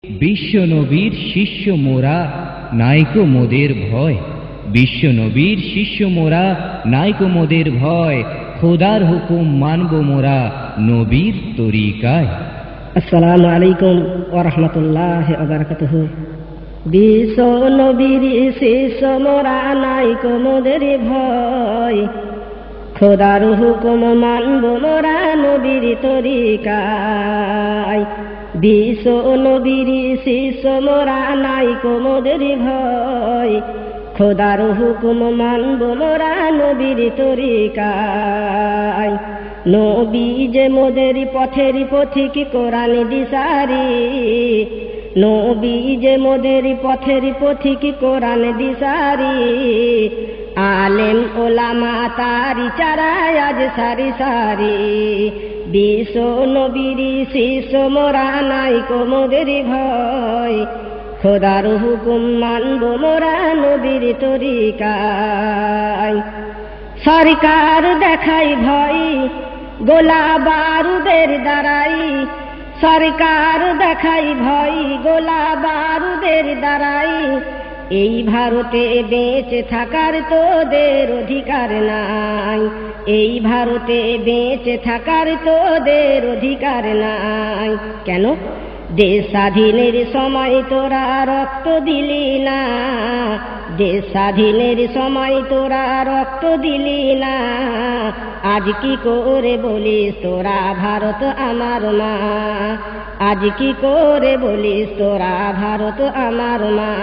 বিশ্ব নবীর শিষ্য মোরা নাইকো মোদের ভয়। বিশ্ব নবীর শিষ্য মোরা নাইকো মোদের ভয়। খোদার হুকুম মানব মোরা নবীর তরিকায়। আসসালামু আলাইকুম ওয়া রাহমাতুল্লাহি ওয়া বারাকাতুহু। বিশ্ব নবীর শিষ্য মোরা নাইকো মোদের ভয়। খোদার হুকুম মানব মোরা নবীর তরিকায়। বিশ্ব নবীর শিষ্য মোরা নাইকো মোদের ভয়। খোদার হুকুম মানব মোরা নবীর তরিকায়। নবী যে মোদের পথের পথিক কোরআন দিশারি। নবী যে মোদের পথের পথিক কোরআন দিশারি। আলেম ওলামা তারি চারায় আজ সারি সারি। বিশ্ব নবীর শিষ্য মোরা নাইকো মোদের ভয়। খোদার হুকুম মানব মোরা নবীর তরিকায়। সরকার দেখাই ভয় গোলা বারুদের দ্বারাই। সরকার দেখাই ভয় গোলা বারুদের দ্বারাই। এই ভারতে বেঁচে থাকার তোদের অধিকার নাই। এই ভারতে বেঁচে থাকার তোদের অধিকার নাই। কেন? দেশ স্বাধীনের সময় তোরা রক্ত দিলি না। দেশ স্বাধীনের সময় তোরা রক্ত দিলি না। আজ কি করে বলিস তোরা ভারত আমার মা। আজ কি করে বলিস তোরা ভারত আমার মা।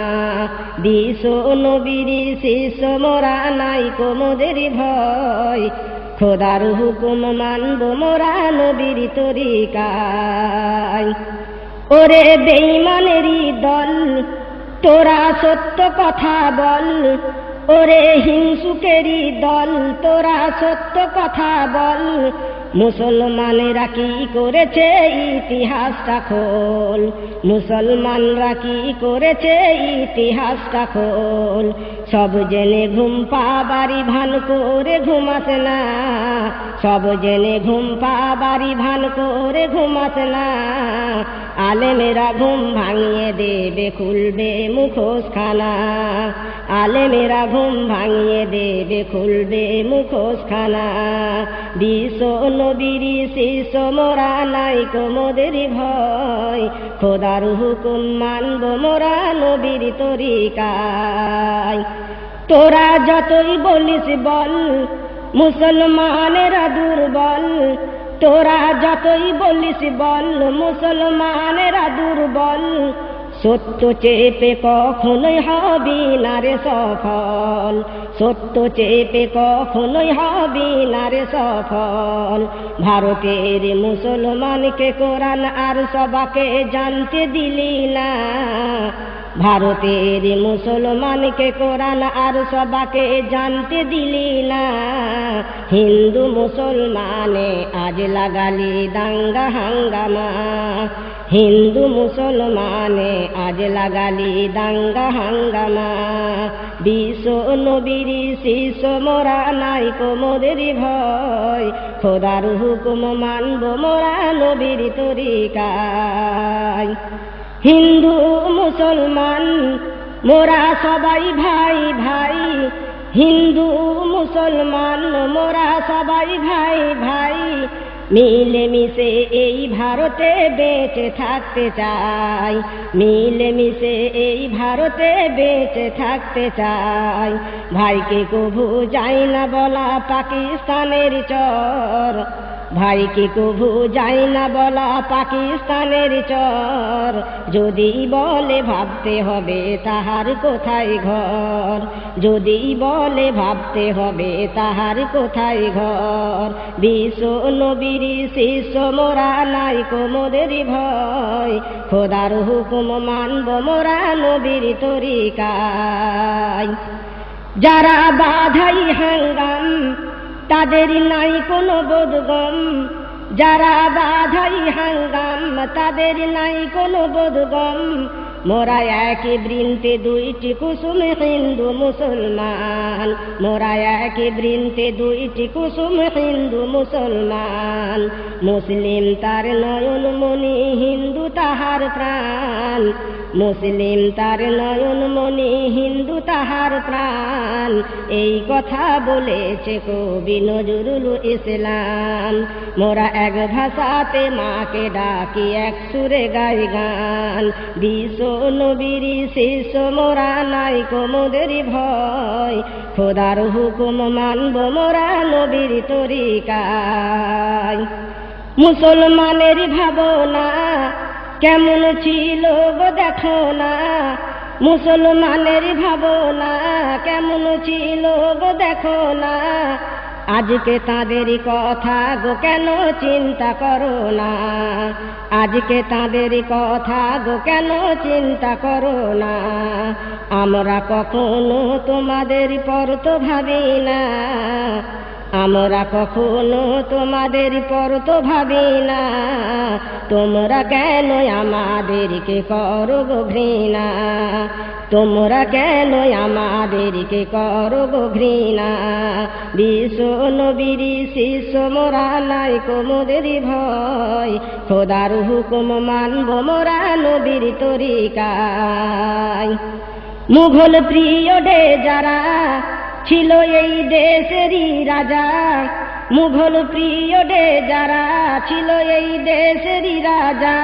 বিশ্ব নবীর শিষ্য মোরা নাইকো মোদের ভয়। খোদার হুকুম মানব মোরা নবীর তরিকায়। ওরে বেঈমানেরই দল তোরা সত্য কথা বল। ওরে হিংসুকেরই দল তোরা সত্য কথা বল। মুসলমানেরা কি করেছে ইতিহাসটা খোল। মুসলমানরা কি করেছে ইতিহাসটা খোল। সব জেনে ঘুম পাবারি ভান করে ঘুমাস না। সব জেনে ঘুম পাবারি ভান করে ঘুমাস না। আলেমেরা ঘুম ভাঙিয়ে দেবে খুলবে মুখোশখানা। আলেমেরা ঘুম ভাঙিয়ে দেবে খুলবে মুখোশখানা। বিশ্ব নবীর শিষ্য মোরা নাইকো মোদের ভয়। খোদার হুকুম মানব মোরা নবীর তরিকায়। তোরা যতই বলিস বল মুসলমানেরা দুর্বল। তোরা যতই বলিস বল মুসলমানেরা দুর্বল। সত্য চেপে কখনোই হবি না রে সফল। সত্য চেপে কখনোই হবি না রে সফল। ভারতের মুসলমানকে কোরআন আর সবাকে জানতে দিলি না। ভারতের মুসলমানকে কোরআন আর সবাকে জানতে দিলি না। হিন্দু মুসলমানে আজ লাগালি দাঙ্গা হাঙ্গামা। হিন্দু মুসলমানে আজ লাগালি দাঙ্গা হাঙ্গামা। বিশ্ব নবীর শিষ্য মোরা নাইকো মোদের ভয়। খোদার হুকুম মানব মোরা নবীর তরিকায়। হিন্দু মুসলমান মোরা সবাই ভাই ভাই। হিন্দু মুসলমান মোরা সবাই ভাই ভাই। মিলে মিশে এই ভারতে বেঁচে থাকতে চাই। মিলে মিশে এই ভারতে বেঁচে থাকতে চাই। ভাইকে কভু যাই না বলা পাকিস্তানের চর। ভাইকে কভু যাই না বলা পাকিস্তানের চর। যদি বলে ভাবতে হবে তাহার কোথায় ঘর। যদি বলে ভাবতে হবে তাহার কোথায় ঘর। বিশ্ব নবীর শিষ্য মোরা নাইকো মোদের ভয়। খোদার হুকুম মানব মোরা নবীর তরিকায়। যারা বাধাই হাঙ্গাম তাদের নাই কোনো বোধগম। যারা বাধাই হাঙ্গাম তাদের নাই কোনো বোধগম। মোরা একই বৃন্তে দুইটি কুসুম হিন্দু মুসলমান। মোরা একই বৃন্তে দুইটি কুসুম হিন্দু মুসলমান। মুসলিম তার নয়ন মনি হিন্দু তাহার প্রাণ। গান, মুসলিম তার নয়নমণি, হিন্দু তাহার প্রাণ, এই কথা বলেছে কবি নজরুল ইসলাম। মোরা এক ভাষাতে মাকে ডাকি, এক সুরে গাই গান, বিশ্ব নবীর শিষ্য মোরা, নাই কোমদের ভয়, খোদার হুকুম মানব মোরা নবীর তরিকায়। মুসলমানের ভাবনা কেমন ছিল গো দেখো না, মুসলমানের ভাবনা কেমন ছিল গো দেখো না, আজকে তাদের কথা গো কেন চিন্তা করো না, আজকে তাদের কথা গো কেন চিন্তা করো না, আমরা কখনো তোমাদের পর তো ভাবি না, আমরা কখনো তোমাদের পর তো ভাবি না, তোমরা কেন আমাদেরকে করো গো ঘৃণা, তোমরা কেন আমাদেরকে করো গো ঘৃণা, বিশ্ব নবীর শিষ্য মোরা, নাই কোমদের ভয়, খোদার হুকুম মানব মোরা নবীর তরিকায়। মুঘল পিরিয়ডে যারা ছিল এই দেশেরই রাজা, মুঘল পিরিয়ডে যারা ছিল এই দেশেরই রাজা,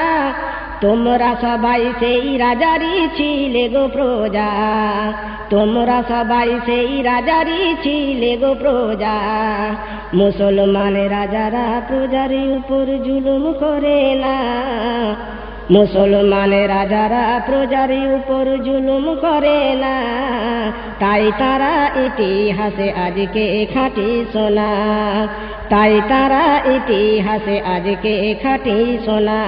তোমরা সবাই সেই রাজারই ছিলে গো প্রজা, তোমরা সবাই সেই রাজারই ছিলে গো প্রজা। মুসলমান রাজারা প্রজার উপর জুলুম করে না, মুসলমান রাজারা প্রজার উপর জুলুম করে না, তাই তারা ইতিহাসে আজকে খাঁটি সোনা, তাই তারা ইতিহাসে আজকে খাঁটি সোনা,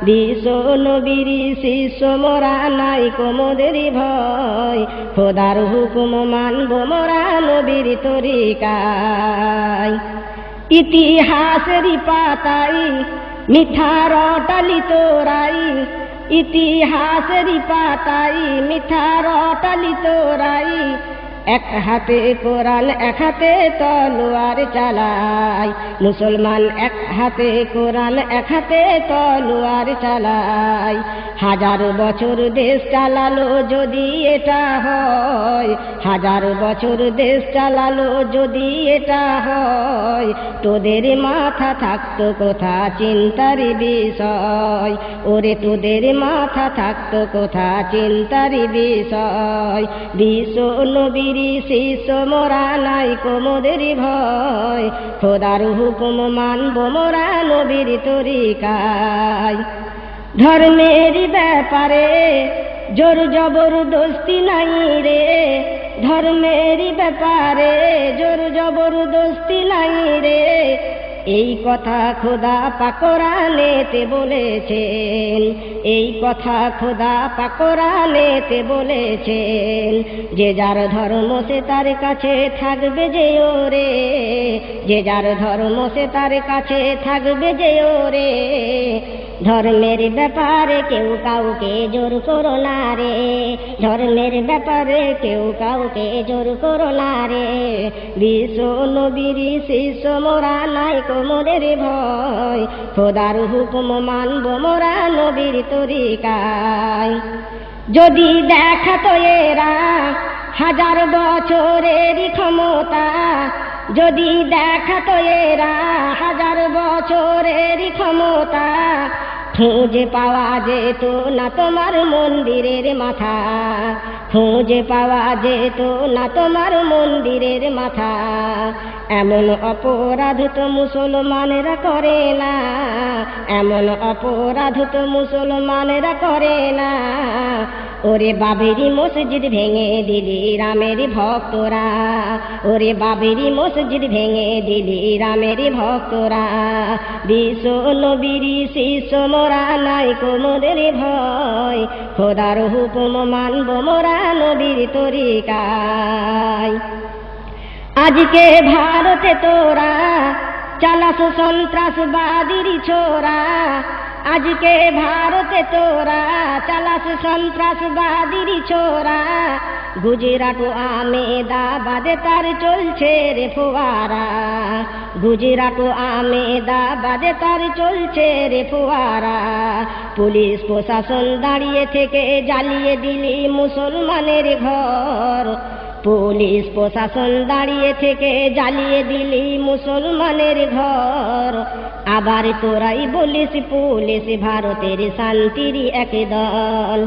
বিশ্ব নবীর শিষ্য মোরা, নাই কোমদের ভয়, খোদার হুকুম মানব মোরা নবীর তরিকায়। ইতিহাসেরই পাতাই মিঠা রটালি তোরাই, ইতিহাসেরই পাতাই মিঠা রটালি তোরাই, এক হাতে কোরআন এক হাতে তলোয়ার চালাই, মুসলমান এক হাতে কোরআন এক হাতে তলোয়ার চালাই, হাজার বছর দেশ চালালো যদি এটা হয়, হাজার বছর দেশ চালালো যদি এটা হয়, তোদের মাথা থাকতো কোথা চিন্তার বিষয়, ওরে তোদের মাথা থাকতো কোথা চিন্তার বিষয়, বিশ্ব নবীর শিষ্য মোরা, নাই কোমদের ভয়, খোদার হুকুম মানব মোরা নবীর তরিকায়। ধর্মের ব্যাপারে জোর জবরদস্তি নাই রে, ধর্মের ব্যাপারে জোর জবরদস্তি নাই রে, এই কথা খোদা পাক কোরআনেতে বলেছেন, এই কথা খোদা পাক কোরআনেতে বলেছেন, যে যার ধর্ম সে তার কাছে থাকবে যে ওরে, যে যার ধর্ম সে তার কাছে থাকবে যে ওরে, ধর্মের ব্যাপারে কেউ কাউকে জোর করো না রে, ধর্মের ব্যাপারে কেউ কাউকে জোর করো না রে, বিশ্ব নবীর শিষ্য মোরা, নাই কোমদের ভয়, খোদার হুকুম মানব মোরা নবীর তরিকায়। যদি দেখাতো এরা হাজার বছরেরই ক্ষমতা, যদি দেখাতো এরা হাজার বছরেরই ক্ষমতা, খুঁজে পাওয়া যেত না তোমার মন্দিরের মাথা, খুঁজে পাওয়া যেত না তোমার মন্দিরের মাথা, এমন অপরাধ তো মুসলমানেরা করে না, এমন অপরাধ তো মুসলমানেরা করে না, ওরে বাবেরি মসজিদ ভেঙে দিলি রামের ভক্তরা, ওরে বাবেরি মসজিদ ভেঙে দিলি রামের ভক্তরা, বিশ্ব নবীর শিষ্য মোরা, নাই কোমদের ভয়, খোদার হুকুম মানব মোরা নবীর তরিকায়। আজকে ভারতে তোরা চালাস সন্ত্রাসবাদীর ছোরা, আজকে ভারতে তোরা চালাস সন্ত্রাসবাদীর ছোরা, গুজরাট ও আমেদাবাদে তার চলছে রে ফোয়ারা, গুজরাট ও আমেদাবাদে তার চলছে রে ফোয়ারা। পুলিশ প্রশাসন দাঁড়িয়ে থেকে জ্বালিয়ে দিলি মুসলমানের ঘর, পুলিশ প্রশাসন দাঁড়িয়ে থেকে জ্বালিয়ে দিলি মুসলমানের ঘর। আবার তোরাই বলিস পুলিশ ভারতের শান্তির এক দল,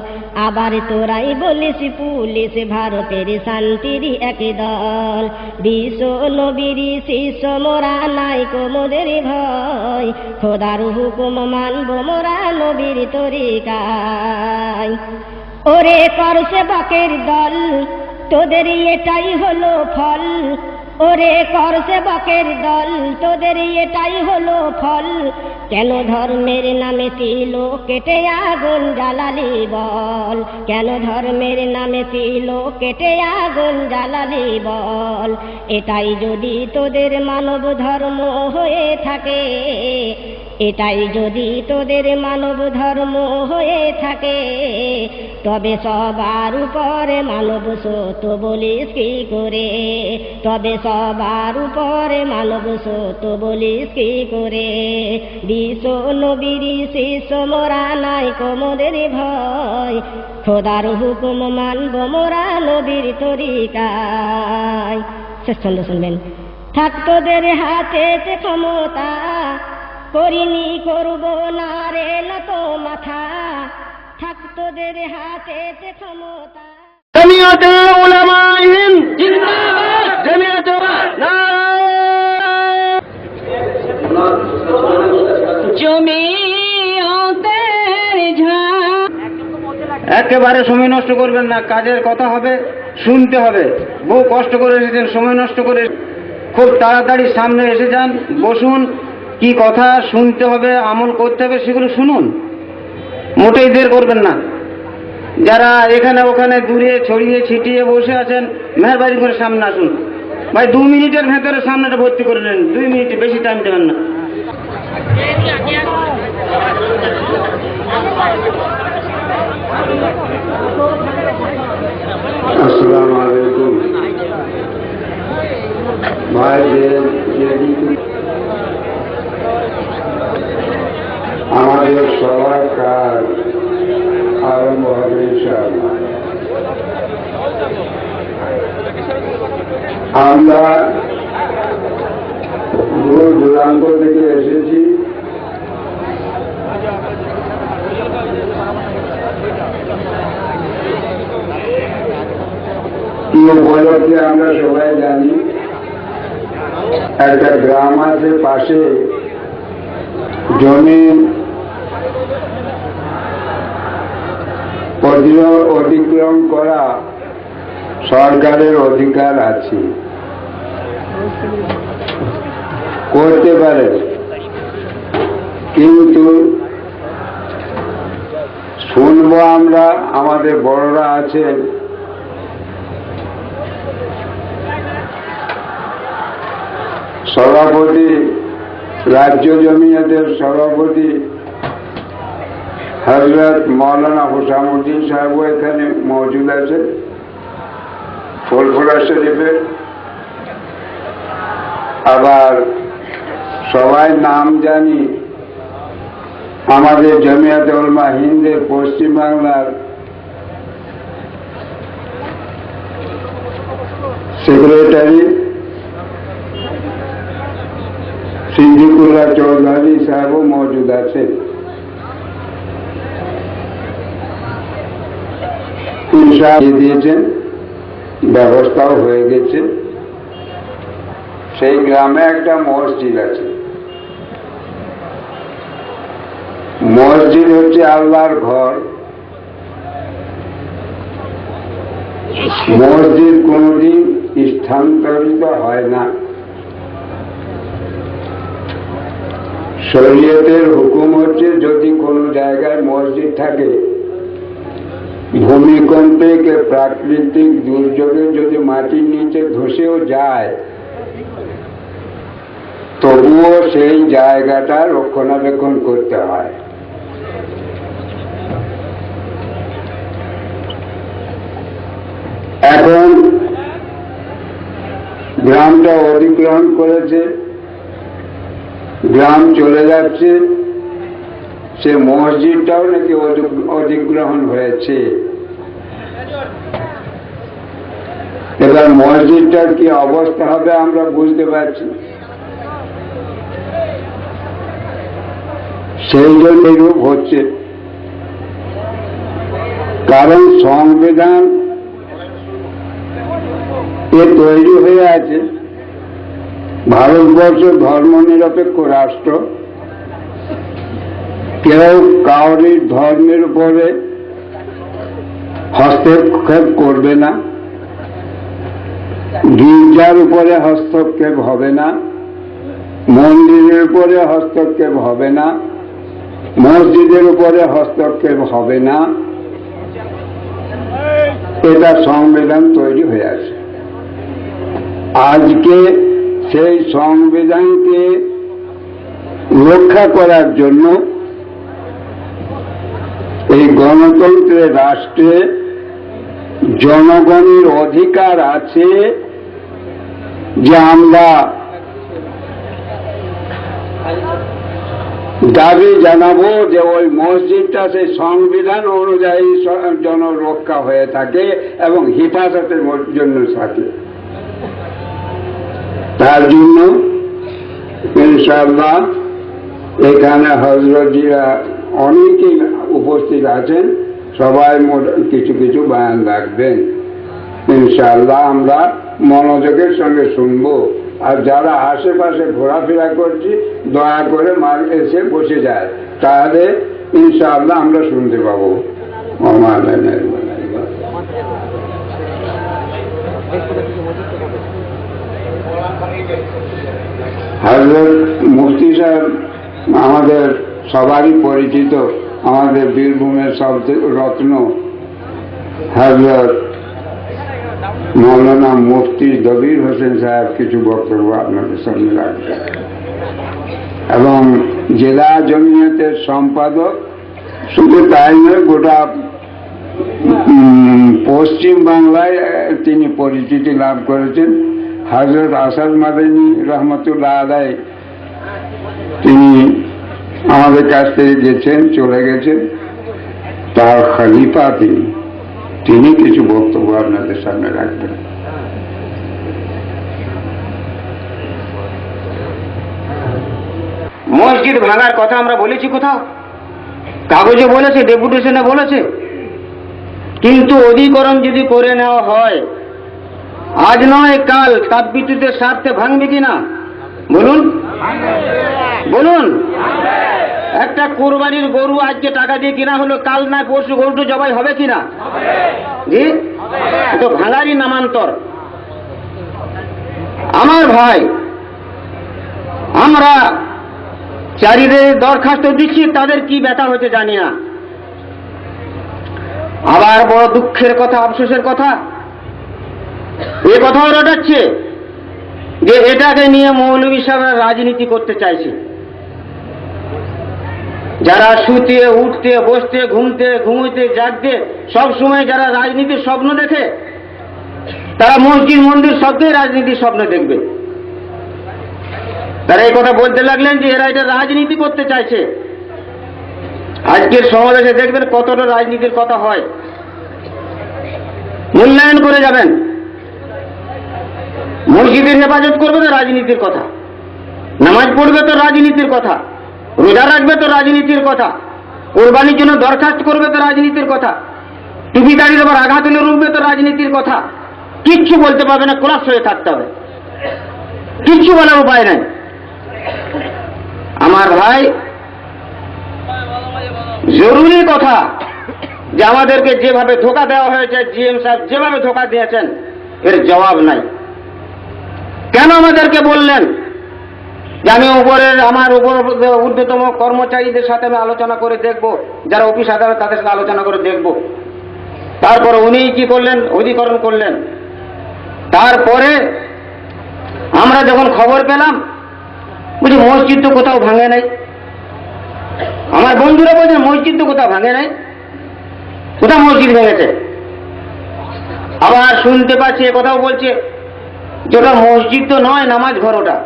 আবার তোরাই বলিস পুলিশ ভারতের শান্তির এক দল। বিশ্ব নবীর শিষ্য মোরা নাই কোমদের ভয়, খোদার হুকুম মানব মোরা নবীর তরিকায়। ওরে কর সেবকের দল তোদের এটাই হলো ফল, ওরে কর সেবকের দল তোদের এটাই হলো ফল। কেন ধর্মের নামে তিল কেটে আগুন জ্বালালি বল, কেন ধর্মের নামে তিল কেটে আগুন জ্বালালি বল। এটাই যদি তোদের মানব ধর্ম হয়ে থাকে, এটাই যদি তোদের মানব ধর্ম হয়ে থাকে, তবে সবার উপরে মানব সত্য বলিস কি করে, তবে সবার উপরে মানব সত্য বলিস কি করে। বিশ্ব নবীর শিষ্য মোরা নাই কোমদের ভয়, খোদার হুকুম মানব মোরা নবীর তরিকায়। শেষ ছন্দ শুনবেন। থাক তোদের হাতে ক্ষমতা, করিনি করব না রে নত মাথা, থাক তোদের হাতে ক্ষমতা। জমিয়তে উলামায়ে হিন্দ জিন্দাবাদ, জমিয়তে একেবারে সময় নষ্ট করবেন না, কাজের কথা হবে, শুনতে হবে। বহু কষ্ট করে এসেছেন, সময় নষ্ট করে খুব তাড়াতাড়ি সামনে এসে যান, বসুন। কি কথা শুনতে হবে, আমল করতে হবে, সেগুলো শুনুন, মোটেই দেরি করবেন না। যারা এখানে ওখানে দূরে ছড়িয়ে ছিটিয়ে বসে আছেন, মেহরবানি করে সামনে আসুন। ভাই 2 মিনিটের ভেতরে সামনেটা ভর্তি করে নেন, 2 মিনিট, বেশি টাইম দেবেন না। আসসালামু আলাইকুম ভাইদের, আমাদের সবার কাজ আরম্ভ হবে ইনশাআল্লাহ। আমরা দূর দূরান্ত থেকে এসেছি, কি উপলক্ষে আমরা সবাই জানি। একটা গ্রাম আছে পাশে, জমি অতিক্রম করা সরকারের অধিকার আছে, করতে পারে, কিন্তু শুনবো আমরা, আমাদের বড়রা আছেন, সভাপতি, রাজ্য জমিয়তের সভাপতি হযরত মৌলানা হুসামউদ্দিন সাহেব এখানে মজুদ আছে, ফুলফুলা শরীফে। আবার সবাই নাম জানি, আমাদের জমিয়তে উলামা হিন্দের পশ্চিমবাংলার সেক্রেটারি সিদ্দিকুল্লাহ চৌধুরী সাহেবও মজুদ আছেন। দিয়েছেন, ব্যবস্থাও হয়ে গেছে। সেই গ্রামে একটা মসজিদ আছে। মসজিদ হচ্ছে আল্লাহর ঘর। মসজিদ কোনদিন স্থানান্তরিত হয় না। শরীয়তের হুকুম হচ্ছে, যদি কোনো জায়গায় মসজিদ থাকে, ভূমিকম্পে কে প্রাকৃতিক দুর্যোগে যদি মাটির নিচে ধসেও যায়, তবুও সেই জায়গাটা রক্ষণাবেক্ষণ করতে হয়। গ্রামটা অধিগ্রহণ করেছে, গ্রাম চলে যাচ্ছে, সে মসজিদটাও নাকি অধিগ্রহণ হয়েছে। এবার মসজিদটার কি অবস্থা হবে আমরা বুঝতে পারছি। সেই জন্য রূপ হচ্ছে, কারণ সংবিধান তৈরি হয়ে আছে, ভারতবর্ষ ধর্মনিরপেক্ষ রাষ্ট্র, কেউ কাউরির ধর্মের উপরে হস্তক্ষেপ করবে না, গির্জার উপরে হস্তক্ষেপ হবে না, মন্দিরের উপরে হস্তক্ষেপ হবে না, মসজিদের উপরে হস্তক্ষেপ হবে না। এটা সংবিধান তৈরি হয়ে আছে। আজকে সেই সংবিধানকে রক্ষা করার জন্য এই গণতন্ত্রের রাষ্ট্রে জনগণের অধিকার আছে যে আমরা দাবি জানাবো যে ওই মসজিদটা সেই সংবিধান অনুযায়ী জনরক্ষা হয়ে থাকে এবং হেফাজতের জন্য থাকে। তার জন্য ইনশাআল্লাহ এখানে হযরতজিরা অনেকেই উপস্থিত আছেন, সবাই কিছু কিছু বয়ান রাখবেন। ইনশাআল্লাহ আমরা মনোযোগের সঙ্গে শুনবো। আর যারা আশেপাশে ঘোরাফেরা করছি দয়া করে এসে বসে যায়, তাহলে ইনশাআল্লাহ আমরা শুনতে পাবো। হযরত মুফতি সাহেব আমাদের সবারই পরিচিত, আমাদের বীরভূমের সবচেয়ে রত্ন হযরত মৌলানা মুফতি দবির হোসেন সাহেব কিছু বক্তব্য আপনাদের সামনে রাখবেন, এবং জেলা জমিয়তের সম্পাদক, শুধু তাই নয় গোটা পশ্চিম বাংলায় তিনি পরিচিতি লাভ করেছেন, হযরত আসাদ মাদানী রহমতুল্লাহ আলাইহি তিনি আমাদের কাছ থেকে গেছেন, চলে গেছেন, তার খলিফা তিনি কিছু বক্তব্য আপনাদের সামনে রাখবেন। মসজিদ ভাঙার কথা আমরা বলেছি কোথাও? কাগজে বলেছে, ডেপুটেশনে বলেছে, কিন্তু অধিকরণ যদি করে নেওয়া হয়, আজ নয় কাল তাপবিদ্যুতের স্বার্থে ভাঙবে কিনা বলুন? বলুন, একটা কোরবানির গরু আজকে টাকা দিয়ে কিনা হলো, কাল না পরশু গরুটা জবাই হবে কিনা? জি, তো ভাঙারই নামান্তর। আমার ভাই, আমরা চারিদের দরখাস্ত দিচ্ছি, তাদের কি ব্যথা হচ্ছে জানি না। আবার বড় দুঃখের কথা, আফসোসের কথা, এ কথাও রটাচ্ছে যে এটাকে নিয়ে মৌলভী সাহেবরা রাজনীতি করতে চাইছে। যারা শুতে উঠতে বসতে ঘুমোতে জাগতে সব সময় যারা রাজনীতির স্বপ্ন দেখে, তারা মসজিদ মন্দির সবটাই রাজনীতির স্বপ্ন দেখবে। তারা এই কথা বলতে লাগলেন যে এরা এটা রাজনীতি করতে চাইছে। আজকের সমাবেশে দেখবেন কতটা রাজনীতির কথা হয়, মূল্যায়ন করে যাবেন। মসজিদের হেফাজত করবে তো রাজনীতির কথা, নামাজ পড়বে তো রাজনীতির কথা, রোজা রাখবে তো রাজনীতির কথা, কোরবানির জন্য দরখাস্ত করবে তো রাজনীতির কথা, টুপি দাঁড়িয়ে আবার আঘাত হলে রুখবে তো রাজনীতির কথা। কিচ্ছু বলতে পারবে না, কোলাপস হয়ে থাকতে হবে, কিচ্ছু বলার উপায় নাই। আমার ভাই, জরুরি কথা যে আমাদেরকে যেভাবে ধোঁকা দেওয়া হয়েছে, জিএম সাহেব যেভাবে ধোঁকা দিয়েছেন, এর জবাব নাই। কেন আমাদেরকে বললেন যে আমি আমার উপর ঊর্ধ্বতম কর্মচারীদের সাথে আমি আলোচনা করে দেখব, যারা অফিস আদালত তাদের সাথে আলোচনা করে দেখব। তারপর উনি কি করলেন? অধিকরণ করলেন। তারপরে আমরা যখন খবর পেলাম, বুঝি মসজিদ তো কোথাও ভাঙে নাই। আমার বন্ধুরা বলছেন মসজিদ তো কোথাও ভাঙে নাই, কোথাও মসজিদ ভেঙেছে। আবার শুনতে পাচ্ছি, কথাও বলছে যেটা মসজিদ তো নয়, নামাজ ঘর ওটা।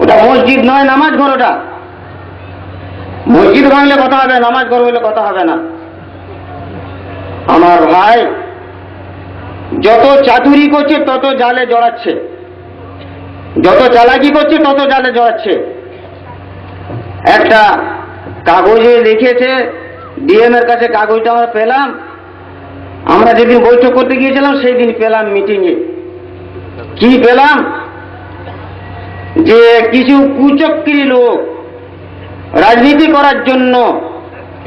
ওটা মসজিদ নয়, নামাজ ঘর ওটা। মসজিদ ভাঙলে কথা হবে, নামাজ ঘর হইলে কথা হবে না। আমার ভাই যত চাতুরি করছে তত জালে জড়াচ্ছে, যত চালাকি করছে তত জালে জড়াচ্ছে। একটা কাগজে লিখেছে, ডিএম এর কাছে কাগজটা আমরা পেলাম, আমরা যেদিন বৈঠক করতে গিয়েছিলাম সেই দিন পেলাম মিটিংয়ে। কি পেলাম? যে কিছু কুচক্রী লোক রাজনীতি করার জন্য,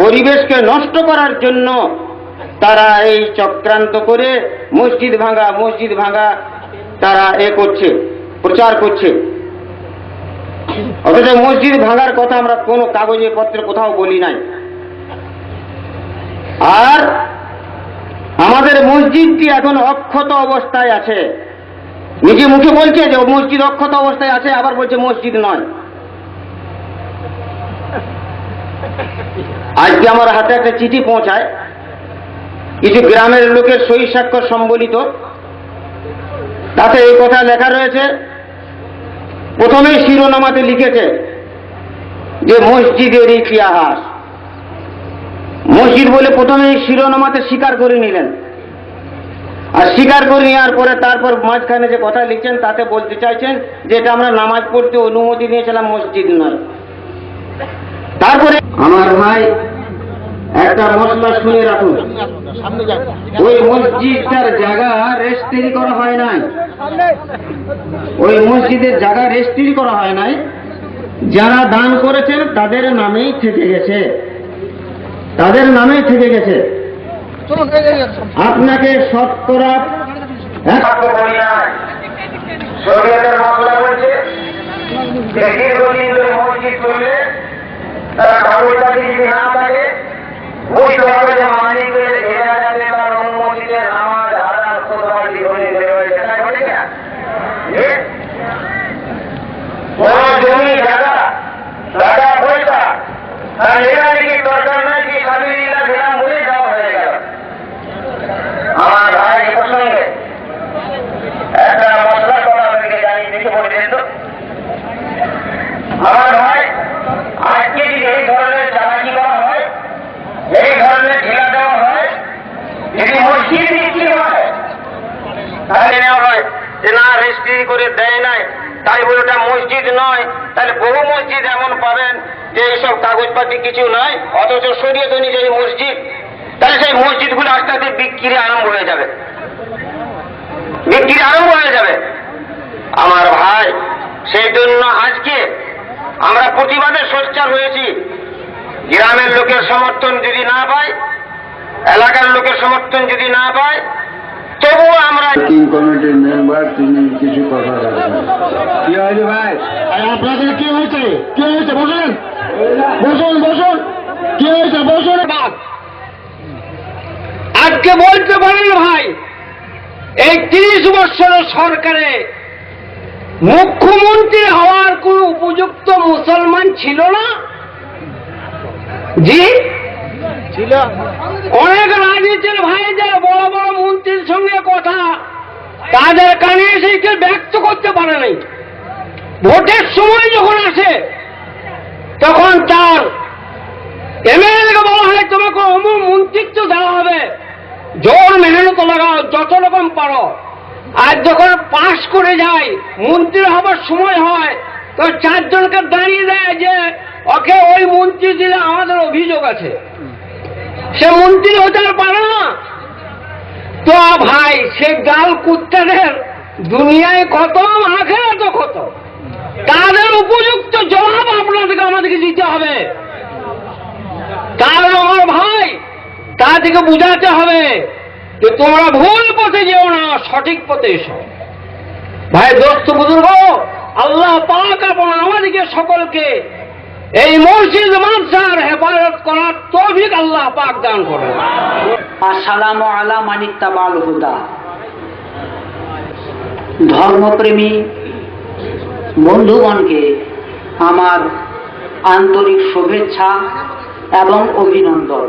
পরিবেশকে নষ্ট করার জন্য তারা এই চক্রান্ত করে মসজিদ ভাঙা তারা করছে, প্রচার করছে। অথচ মসজিদ ভাঙার কথা আমরা কোনো কাগজে পত্রে কোথাও বলি নাই। আর আমাদের মসজিদটি এখন অক্ষত অবস্থায় আছে। নিজে মুখে বলছে যে মসজিদ অক্ষত অবস্থায় আছে, আবার বলছে মসজিদ নয়। আজকে আমার হাতে একটা চিঠি পৌঁছায়, কিছু গ্রামের লোকের সই স্বাক্ষর সম্বলিত। তাতে এই কথা লেখা রয়েছে, প্রথমেই শিরোনামাতে লিখেছে যে মসজিদের ইতিহাস। মসজিদ বলে প্রথমেই শিরোনামাতে স্বীকার করে নিলেন, আর স্বীকার করে নেওয়ার পরে তারপর মাঝখানে যে কথা লিখছেন তাতে বলতে চাইছেন যে এটা আমরা নামাজ পড়তে অনুমতি নিয়েছিলাম, মসজিদ নয়। তারপরে আমার ভাই একটা মশলা শুনে রাখুন, ওই মসজিদটার জায়গা রেজিস্ট্রি করা হয় নাই, ওই মসজিদের জায়গা রেজিস্ট্রি করা হয় নাই। যারা দান করেছেন তাদের নামেই থেকে গেছে, তাদের নামেই থেকে গেছে। আপনাকে শতকরা শরীয়তের মাসলা বলছে যে দীর্ঘদিন ধরে মসজিদ করলে তারা কাগজপাতি যদি না থাকে বুঝতে হবে যে মালিকের এলাকাতে তার অনুমতিতে নামাজ আদান কোথাও জীবনে রয়েছে। কোন জমি জায়গা টাকা পয়সা তার লেখালেখির দরকার নাই, কি সাবিলিল্লাহ দিলাম বলে দেওয়া হয়ে গেল। আমার ভাই এই প্রসঙ্গে একটা মশলার কথা আপনাকে জানিয়ে দিতে বলছেন। তো আমার ভাই আজকে যদি এই ধরনের চালাকি করা হয়, এই ধরনের ঢিলা দেওয়া হয়, যদি মসজিদ বিক্রি হয় তাহলে নেওয়া হয় যে না রেজিস্ট্রি করে দেয় নাই, তাই বলে ওটা মসজিদ নয়। তাহলে বহু মসজিদ এমন পাবেন যে এইসব কাগজপাতি কিছু নয়, অথচ শরীয়ত অনুযায়ী মসজিদ। তাহলে সেই মসজিদগুলো আস্তে আস্তে বিক্রি আরম্ভ হয়ে যাবে, বিক্রি আরম্ভ হয়ে যাবে। আমার ভাই সেই জন্য আজকে আমরা প্রতিবাদে সোচ্চার হয়েছি। গ্রামের লোকের সমর্থন যদি না পাই, এলাকার লোকের সমর্থন যদি না পাই, তবুও আমরা কমিটির মেম্বার, তিনি কিছু কথা রাখবেন। কি হয়েছে ভাই? আপনাদের কি হয়েছে? কি হয়েছে? বসুন বসুন বসুন, কি হয়েছে? বসুন। আজকে বলতে পারেন ভাই, এই 30 বছরের সরকারে মুখ্যমন্ত্রী হওয়ার কোন উপযুক্ত মুসলমান ছিল না? জি ছিল। অনেক রাজনীতির ভাইদের বড় বড় মন্ত্রীর সঙ্গে কথা তাদের কানে সেইকে ব্যক্ত করতে পারে নাই। ভোটের সময় যখন আসে তখন তার এমএলএকে বলা হয় তোমাকে অমুক মন্ত্রিত্ব দেওয়া হবে, জোর মেহনত লাগাও, যত রকম পারো। আর যখন পাশ করে যায়, মন্ত্রী হবার সময় হয়, তো 4 জনকে দাঁড়িয়ে দেয় যে ওকে ওই মন্ত্রী দিলে আমাদের অভিযোগ আছে, সে মন্ত্রী হতে পারে না। তো ভাই সে গাল কুত্তাদের দুনিয়ায় কত, আখেরাতে কত, তাদের উপযুক্ত জবাব আপনাদেরকে আমাদেরকে দিতে হবে। তার আমার ভাই তাদেরকে বুঝাতে হবে যে তোমরা ভুল পথে যেও না, সঠিক পথে এসো। ভাই দোস্ত বুজুর্গ, আল্লাহ পাক আপনার আমাদেরকে সকলকে এই মসজিদ মাদ্রাসার হেফাজত করার তৌফিক আল্লাহ পাক দান করেন। আসসালামু আলা মানিত্তাবাল হুদা। ধর্মপ্রেমী বন্ধুগণকে আমার আন্তরিক শুভেচ্ছা এবং অভিনন্দন।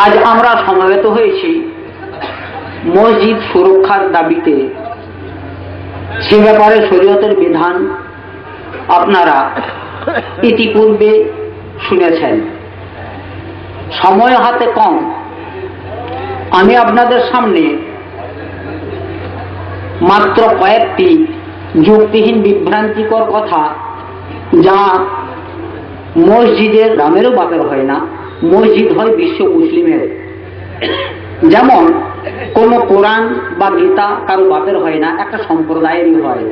আজ আমরা সমবেত হয়েছি মসজিদ সুরক্ষার দাবিতে সে ব্যাপারে শরীয়তের বিধান আপনারা ইতিপূর্বে শুনেছেন। সময় হাতে কম, আমি আপনাদের সামনে মাত্র কয়েকটি যুক্তিহীন বিভ্রান্তিকর কথা, যা মসজিদের নামেরও বাপের হয় না, মসজিদ হয় বিশ্ব মুসলিমের। যেমন কোন কোরআন বা গীতা কারো বাপের হয় না, একটা সম্প্রদায়েরই হয়।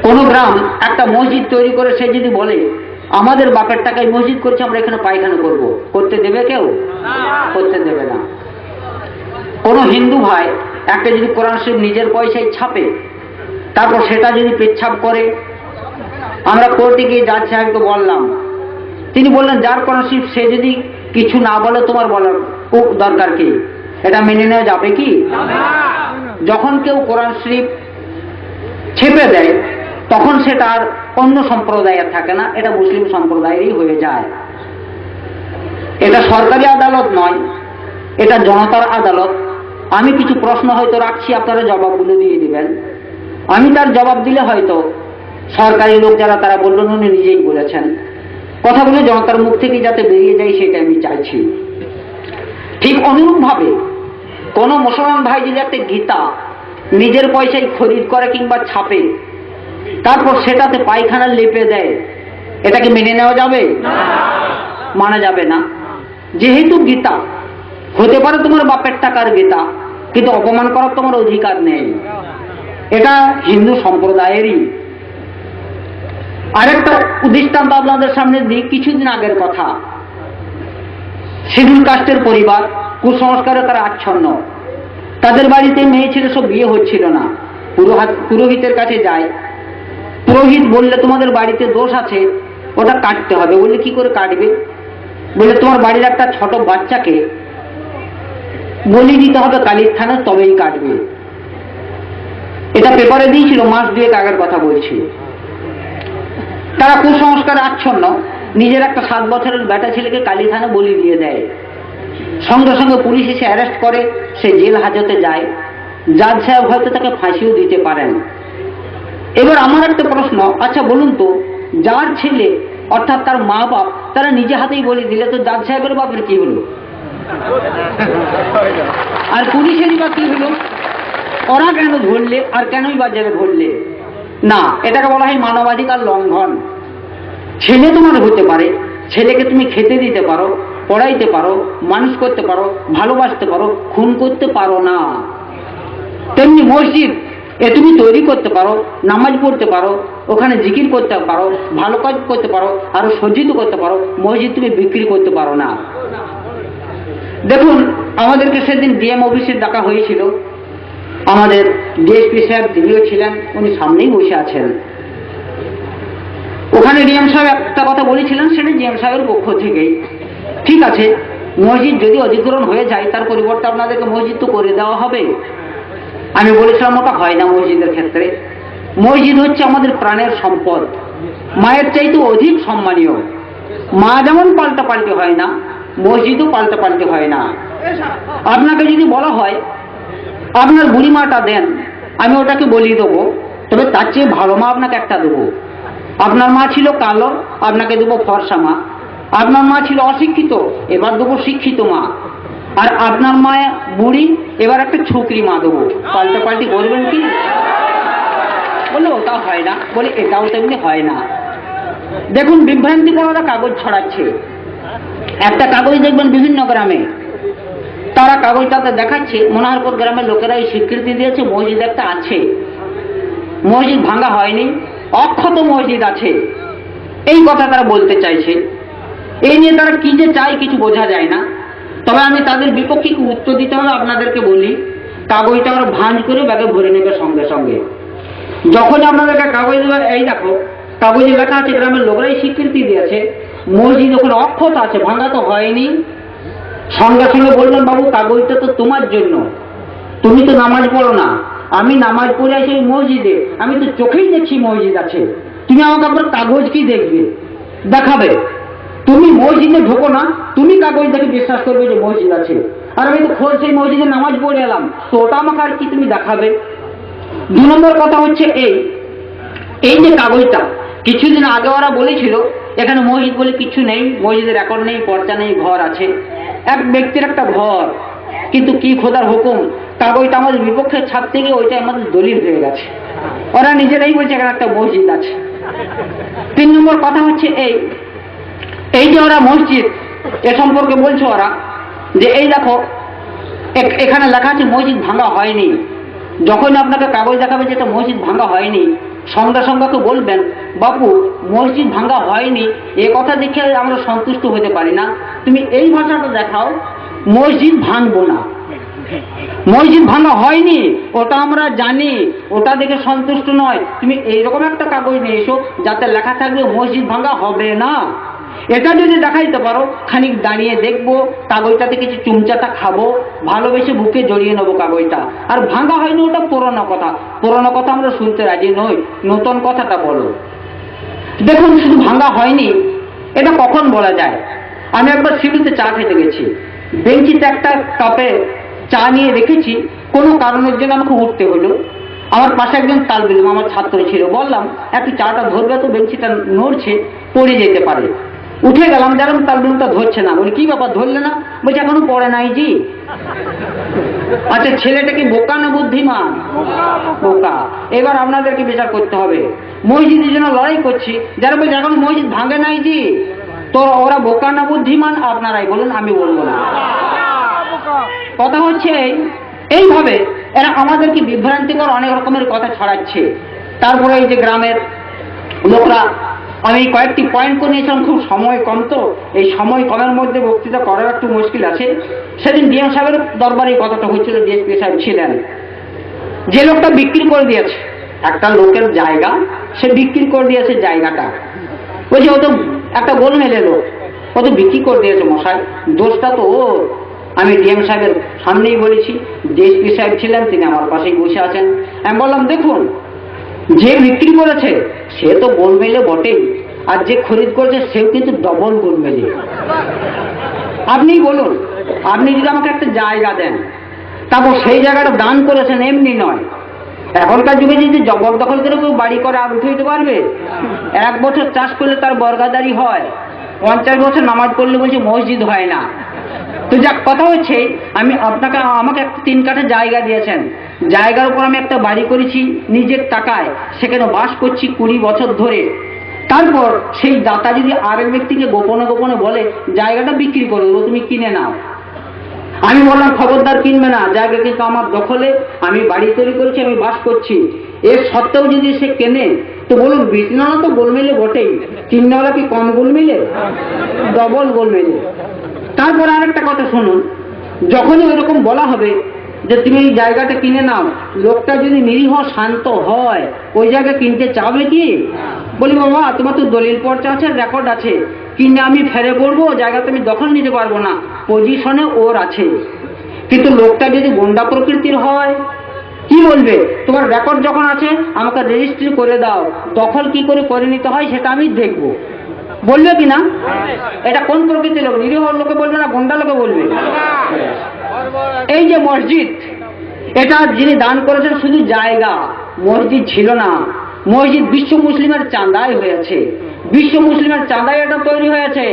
কোন গ্রাম একটা মসজিদ তৈরি করে সে যদি বলে আমাদের বাপের টাকায় মসজিদ করছে, আমরা এখানে পায়খানা করব, করতে দেবে কেউ? করতে দেবে না। কোন হিন্দু ভাই একটা যদি কোরআন শরীফ নিজের পয়সায় ছাপে, তারপর সেটা যদি পেচ্ছাপ করে, আমরা কোর্টে গিয়ে জাজ সাহেবকে বললাম, তিনি বললেন যার কোরআন শরীফ সে যদি কিছু না বলে তোমার বলার দরকার কি? এটা মেনে নেওয়া যাবে কি? যখন কেউ কোরআন শরীফ ছেপে দেয় তখন সেটা আর অন্য সম্প্রদায়ের থাকে না, এটা মুসলিম সম্প্রদায়েরই হয়ে যায়। এটা সরকারি আদালত নয়, এটা জনতার আদালত। আমি কিছু প্রশ্ন হয়তো রাখছি, আপনারা জবাবগুলো দিয়ে দিবেন। আমি তার জবাব দিলে হয়তো সরকারি লোক যারা তারা বললেন উনি নিজেই বলেছেন, কথাগুলো জনতার মুখ থেকে যাতে বেরিয়ে যায় সেটা আমি চাইছি। ঠিক অনুরূপভাবে কোন মুসলমান ভাই যদি একটা গীতা নিজের পয়সায় খরিদ করে কিংবা ছাপে, তারপর সেটাতে পায়খানা লেপে দেয়, এটাকে মেনে নেওয়া যাবে? মানা যাবে না। যেহেতু গীতা হতে পারে তোমার বাপের টাকার গীতা, কিন্তু অপমান করার তোমার অধিকার নেই, এটা হিন্দু সম্প্রদায়েরই। আরেকটা দৃষ্টান্ত আপনাদের সামনে দিই, কিছুদিন আগের কথা। শিডিউল কাস্টের পরিবার, কুসংস্কারে তারা আচ্ছন্ন, তাদের বাড়িতে মেয়ে ছেলে সব বিয়ে হচ্ছিল না। পুরোহিতের কাছে যায়, পুরোহিত বললে তোমাদের বাড়িতে দোষ আছে, ওটা কাটতে হবে। বললে কি করে কাটবে? বললে তোমার বাড়ির একটা ছোট বাচ্চাকে বলি দিতে হবে কালীর থানায়, তবেই কাটবে। এটা পেপারে দিয়েছিল, মাস দুয়েক আগের কথা বলছি। তারা কুসংস্কারে আচ্ছন্ন, নিজের একটা 7 বছরের বেটা ছেলেকে কালী থানায় বলি দিয়ে দেয়। সঙ্গে সঙ্গে পুলিশ এসে অ্যারেস্ট করে, সে জেল হাজতে যায়। জাজ সাহেব হয়তো তাকে ফাঁসিও দিতে পারেন। এবার আমার একটা প্রশ্ন, আচ্ছা বলুন তো, যার ছেলে অর্থাৎ তার মা বাপ তারা নিজে হাতেই বলি দিলে, তো জাজ সাহেবের বাপের কি হলো? আর পুলিশেরই বা কি হলো? ওরা কেন ধরলে আর কেনই বা জেলে ধরলে? না, এটাকে বলা হয় মানবাধিকার লঙ্ঘন। ছেলে তোমার হতে পারে, ছেলেকে তুমি খেতে দিতে পারো, পড়াইতে পারো, মানুষ করতে পারো, ভালোবাসতে পারো, খুন করতে পারো না। তেমনি মসজিদ তুমি তৈরি করতে পারো, নামাজ পড়তে পারো, ওখানে জিকির করতে পারো, ভালো কাজ করতে পারো, আরো সজ্জিত করতে পারো। মসজিদ তুমি বিক্রি করতে পারো না। দেখুন, আমাদেরকে সেদিন ডিএম অফিসে ডাকা হয়েছিল। আমাদের ডিএসপি সাহেব তিনিও ছিলেন, উনি সামনেই বসে আছেন। ওখানে ডিএম সাহেব একটা কথা বলেছিলেন, সেটা ডিএম সাহেবের পক্ষ থেকেই। ঠিক আছে, মসজিদ যদি অধিগ্রহণ হয়ে যায় তার পরিবর্তে আপনাদেরকে মসজিদ তো করে দেওয়া হবে। আমি বলেছিলাম ওটা হয় না মসজিদের ক্ষেত্রে। মসজিদ হচ্ছে আমাদের প্রাণের সম্পদ, মায়ের চাইতে অধিক সম্মানীয়। মা যেমন পাল্টাপাল্টি হয় না, মসজিদও পাল্টাপাল্টি হয় না। আপনাকে যদি বলা হয় আপনার বুড়ি মাটা দেন, আমি ওটাকে বলিয়ে দেবো, তবে তার চেয়ে ভালো মা আপনাকে একটা দেবো। আপনার মা ছিল কালো, আপনাকে দেবো ফর্সা মা। আপনার মা ছিল অশিক্ষিত, এবার দেবো শিক্ষিত মা। আর আপনার মা বুড়ি, এবার একটা ছোকরি মা দেবো। পাল্টাপাল্টি করবেন কি? বলে ওটা হয় না, বলে এটাও তেমনি হয় না। দেখুন, বিভ্রান্তি করারা কাগজ ছড়াচ্ছে। একটা কাগজ দেখবেন বিভিন্ন গ্রামে, তারা কাগজটাতে দেখাচ্ছে মনোহরপুর গ্রামের লোকেরা এই স্বীকৃতি দিয়েছে মসজিদ একটা আছে, মসজিদ ভাঙা হয়নি, অক্ষত মসজিদ আছে, এই কথা তারা বলতে চাইছে। এই নিয়ে তারা কি যে চায় কিছু বোঝা যায় না। তবে আমি তাদের বিপক্ষে কি উত্তর দিতে হবে আপনাদেরকে বলি, কাগজটা ওরা ভাঁজ করে ব্যাগে ভরে নেবে সঙ্গে সঙ্গে। যখন আপনাদেরকে কাগজ দেবে, এই দেখো কাগজে লেখা আছে গ্রামের লোকরাই স্বীকৃতি দিয়েছে, মসজিদ ওখানে অক্ষত আছে, ভাঙা তো হয়নি। সঙ্গে সঙ্গে বললেন বাবু কাগজটা তো তোমার জন্য, তুমি তো নামাজ পড়ো না। আমি নামাজ পড়ে আছি ওই মসজিদে, আমি তো চোখেই দেখছি মসজিদ আছে। তুমি আমাকে আপনার কাগজ কি দেখবে দেখাবে? তুমি মসজিদে ঢোকো না, তুমি কাগজ দেখে বিশ্বাস করবে যে মসজিদ আছে। আর আমি তো খোঁজ সেই মসজিদে নামাজ পড়ে এলাম, তো ওটা আমাকে আর কি তুমি দেখাবে? 2 নম্বর কথা হচ্ছে এই যে কাগজটা কিছুদিন আগে ওরা বলেছিল এখানে মসজিদ বলে কিছু নেই, মসজিদের রেকর্ড নেই, পর্চা নেই, ঘর আছে, এক ব্যক্তির একটা ঘর, কিন্তু কি খোদার হুকুম কাগজটা আমাদের বিপক্ষে ছাপতে গিয়ে ওইটা আমাদের দলিল হয়ে গেছে। ওরা নিজেরাই বলছে এখানে একটা মসজিদ আছে। 3 নম্বর কথা হচ্ছে এই যে ওরা মসজিদ এ সম্পর্কে বলছে ওরা যে এই দেখো এখানে লেখা আছে মসজিদ ভাঙা হয়নি। যখন আপনাকে কাগজ দেখাবে যেটা মসজিদ ভাঙা হয়নি, সঙ্গে সঙ্গে বলবেন বাপু মসজিদ ভাঙা হয়নি, এ কথা দেখে আমরা সন্তুষ্ট হতে পারি না, তুমি এই ভাষাটা দেখাও মসজিদ ভাঙবো না। মসজিদ ভাঙা হয়নি ওটা আমরা জানি, ওটা দেখে সন্তুষ্ট নয়, তুমি এইরকম একটা কাগজ নিয়ে এসো যাতে লেখা থাকবে মসজিদ ভাঙা হবে না। এটা যদি দেখাইতে পারো খানিক দাঁড়িয়ে দেখবো, কাগজটাতে কিছু চুমচাটা খাবো, ভালোবেসে বুকে জড়িয়ে নেবো কাগজটা। আর ভাঙা হয়নি ওটা পুরনো কথা, পুরনো কথা আমরা শুনতে রাজি নই, নতুন কথাটা বলো। দেখুন শুধু ভাঙা হয়নি এটা কখন বলা যায়? আমি একবার সিভিলতে চা খেতে গেছি, বেঞ্চিতে একটা কাপে চা নিয়ে রেখেছি, কোনো কারণের জন্য আমাকে উঠতে হলো। আমার পাশে একজন তালবেলুম আমার ছাত্র ছিল, বললাম একটু চাটা ধরবে তো, বেঞ্চিটা নড়ছে, পড়ে যেতে পারে। উঠে গেলাম, দেখলাম তালবেলুমটা ধরছে না। বলি কি ব্যাপার ধরলে না? বলছে এখনো পড়ে নাই জি। আচ্ছা ছেলেটা কি বোকা না বুদ্ধিমান? বোকা। এবার আপনাদেরকে বিচার করতে হবে। মসজিদের জন্য লড়াই করছি, যারা বলছে এখন মসজিদ ভাঙে নাই জি, তো ওরা বোকা না বুদ্ধিমান? আপনারাই বলুন, আমি বলবো না। কথা হচ্ছে এইভাবে এরা আমাদেরকে বিভ্রান্তিকর অনেক রকমের কথা ছড়াচ্ছে। তারপরে এই যে গ্রামের লোকরা, আমি কয়েকটি পয়েন্ট করে নিয়েছিলাম, খুব সময় কম, তো এই সময় কমের মধ্যে বক্তৃতা করার একটু মুশকিল আছে। সেদিন ডিএম সাহেবের দরবারে এই কথাটা হয়েছিল, ডিএসপি সাহেব ছিলেন। যে লোকটা বিক্রি করে দিয়েছে একটা লোকের জায়গা, সে বিক্রি করে দিয়েছে জায়গাটা, বলছে ও তো একটা গোলমেলে লোক, ও তো বিক্রি করে দিয়েছে মশাই, দোষটা তো ও। আমি ডিএম সাহেবের সামনেই বলেছি, ডিএসপি সাহেব ছিলেন, তিনি আমার পাশেই বসে আছেন। আমি বললাম দেখুন যে বিক্রি করেছে সে তো গোলমেলে বটেই, আর যে খরিদ করেছে সেও কিন্তু ডবল গোলমেলে। আপনি বলুন, আপনি যদি আমাকে একটা জায়গা দেন, তারপর সেই জায়গাটা দান করেছেন, এমনি নয়। এখনকার যুগে যদি জবরদখল করে কেউ বাড়ি করে আর উঠে দিতে পারবে? 1 বছর চাষ করলে তার বর্গাদারি হয়, 50 বছর নামাজ পড়লে বলছে মসজিদ হয় না। তো যাক, কথা হচ্ছে আমাকে একটা 3 কাঠা জায়গা দিয়েছেন, জায়গার উপর আমি একটা বাড়ি করেছি নিজের টাকায়, সেখানে বাস করছি 20 বছর ধরে। তারপর সেই দাতা যদি আরেক ব্যক্তিকে গোপনে গোপনে বলে জায়গাটা বিক্রি করে দেবো, তুমি কিনে নাও, আমি বললাম খবরদার কিনবে না, জায়গা কিন্তু আমার দখলে, আমি বাড়ি তৈরি করেছি, আমি বাস করছি। এর সত্ত্বেও যদি সে কেনে, তো বলুন বিচনাওয়ালা তো গোলমেলে বটেই, কিন্নাওয়ালা কি কম গোলমেলে? ডবল গোলমেলে। তারপর আরেকটা কথা শুনুন, যখনই ওইরকম বলা হবে যে তুমি এই জায়গাটা কিনে নাও, লোকটা যদি নিরীহ শান্ত হয় ওই জায়গা কিনতে চাবে কি? বলি বাবা তোমার তো দলিল পর্চা আছে, রেকর্ড আছে, কিনে আমি ফেরে পড়বো, জায়গা তুমি দখল নিতে পারবো না, পজিশনে ওর আছে। কিন্তু লোকটা যদি গুন্ডা প্রকৃতির হয়, কি বলবে তোমার রেকর্ড যখন আছে আমাকে রেজিস্ট্রি করে দাও, দখল কি করে নিতে হয় সেটা আমি দেখবো, বলবে কিনা? এটা কোন প্রকৃতির লোক? নিরীহ লোকে বলবে না গুন্ডা লোকে বলবে? এই যে মসজিদ, এটা যিনি দান করেছেন শুধু জায়গা, মসজিদ ছিল না। মসজিদ বিশ্ব মুসলিমের চাঁদায় হয়েছে, বিশ্ব মুসলিমের চাঁদায় এটা তৈরি হয়েছে।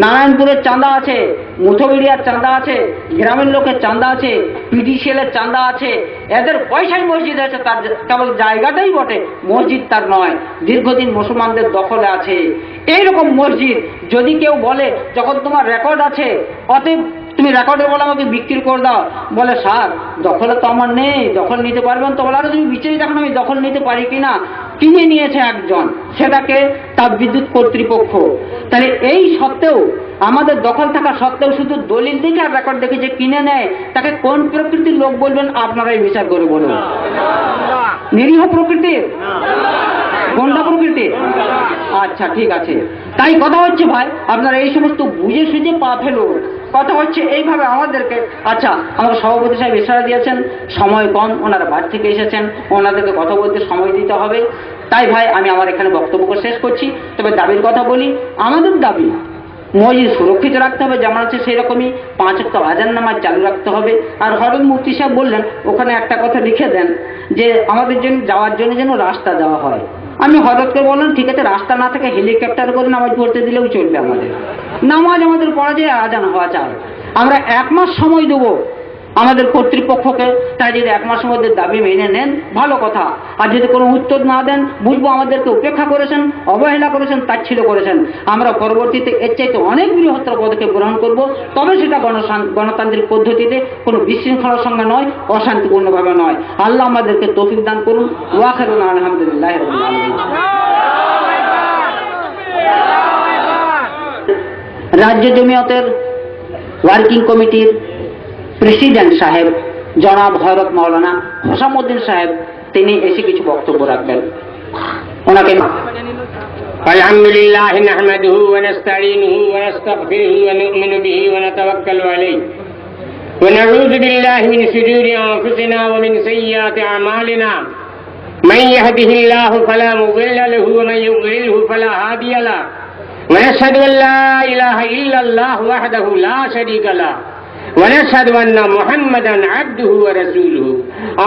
নারায়ণপুরের চাঁদা আছে, মুঠোবিড়িয়ার চাঁদা আছে, গ্রামের লোকের চাঁদা আছে, পিডিসিএলের চাঁদা আছে, এদের পয়সায় মসজিদ আছে। তার কেবল জায়গাটাই বটে, মসজিদ তার নয়, দীর্ঘদিন মুসলমানদের দখলে আছে। এইরকম মসজিদ যদি কেউ বলে যখন তোমার রেকর্ড আছে, অতএব তুমি রেকর্ডে বলে আমাকে বিক্রি করে দাও, বলে স্যার দখলে তো আমার নেই, দখল নিতে পারবেন তো? বলে আরে তুমি বিচারি দেখো আমি দখল নিতে পারি কিনা। কিনে নিয়েছে একজন, সেটাকে তাপবিদ্যুৎ কর্তৃপক্ষ। তাহলে এই সত্ত্বেও, আমাদের দখল থাকা সত্ত্বেও শুধু দলিল দেখে আর রেকর্ড দেখে যে কিনে নেয়, তাকে কোন প্রকৃতির লোক বলবেন? আপনারাই বিচার করে বলুন। নিরীহ প্রকৃতির? গুন্ডা প্রকৃতির? আচ্ছা ঠিক আছে। তাই কথা হচ্ছে ভাই, আপনারা এই সমস্ত বুঝে সুঝে পা ফেলুন। কথা হচ্ছে এইভাবে আমাদেরকে, আচ্ছা আমাদের সভাপতি সাহেব ইশারা দিয়েছেন সময় কম, ওনারা বাড়ি থেকে এসেছেন, ওনাদেরকে কথা বলতে সময় দিতে হবে। তাই ভাই আমি আমার এখানে বক্তব্য শেষ করছি। তবে দাবির কথা বলি, আমাদের দাবি মসজিদ সুরক্ষিত রাখতে হবে, যেমন আছে সেরকমই 5 ওয়াক্ত আযান নামাজ চালু রাখতে হবে। আর হযরত মুফতি সাহেব বললেন ওখানে একটা কথা লিখে দেন যে আমাদের জন্য যাওয়ার জন্য যেন রাস্তা দেওয়া হয়। আমি হযরতকে বললাম ঠিক আছে, রাস্তা না থাকে হেলিকপ্টার করে নামাজ পড়তে দিলেও চলবে, নামাজ আমাদের পড়া যায়, আযান হওয়া চাই। আমরা 1 মাস সময় দেবো আমাদের কর্তৃপক্ষকে, তাই যদি 1 মাসের মধ্যে দাবি মেনে নেন ভালো কথা, আর যদি কোনো উত্তর না দেন বুঝবো আমাদেরকে উপেক্ষা করেছেন, অবহেলা করেছেন, তাচ্ছিল্য করেছেন। আমরা পরবর্তীতে এর চাইতে অনেক বৃহত্তর পদক্ষেপ গ্রহণ করব, তবে সেটা গণতান্ত্রিক পদ্ধতিতে, কোনো বিশৃঙ্খলার সঙ্গে নয়, অশান্তিপূর্ণভাবে নয়। আল্লাহ আমাদেরকে তৌফিক দান করুন। ওয়া খায়রুন, আলহামদুলিল্লাহি রাব্বিল আলামিন। রাজ্য জমিয়তের ওয়ার্কিং কমিটির প্রেসিডেন্ট সাহেব জনাব হযরত মাওলানা হোসামউদ্দিন সাহেব, তিনি এসে কিছু বক্তব্য রাখবেন। ওনাকে আলহামদুলিল্লাহ নাহমাদুহু ওয়া নাস্তাঈনুহু ওয়া নাস্তাগফিরুহু ওয়া নু'মিনু বিহি ওয়া নাতাওয়াক্কালু আলাইহি ওয়া নাউযু বিল্লাহি মিন শুরুরি আনফুসিনা ওয়া মিন সাইয়্যাতি আমালিনা মান ইয়াহদিহিল্লাহু ফালা মুদিল্লা লাহু ওয়া মান ইউদ্লিলহু ফালা হাদিয়া লাহু ওয়া নাশহাদু আল লা ইলাহা ইল্লাল্লাহু ওয়াহদাহু লা শারীকা লাহু ونشهد أن محمدا عبده ورسوله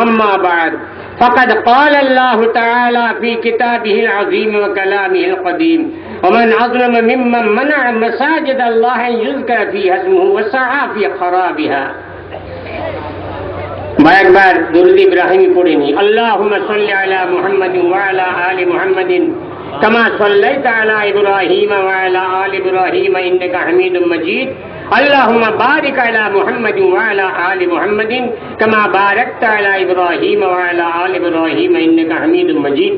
أما بعد فقد قال الله تعالى في كتابه العظيم وكلامه القديم ومن أظلم ممن منع مساجد الله أن يذكر فيها اسمه وسعى في خرابها একবার দুরূদ ইব্রাহিমি পড়িনি। আল্লাহুম্মা সাল্লি আলা মুহাম্মাদিন ওয়া আলা আলি মুহাম্মাদিন কামা সাল্লাইতা আলা ইব্রাহিম ওয়া আলা আলি ইব্রাহিম ইন্নাকা হামিদুম মাজিদ। اللهم بارك على محمد وعلى آل محمد كما باركت على إبراهيم وعلى آل إبراهيم إنك حميد مجيد।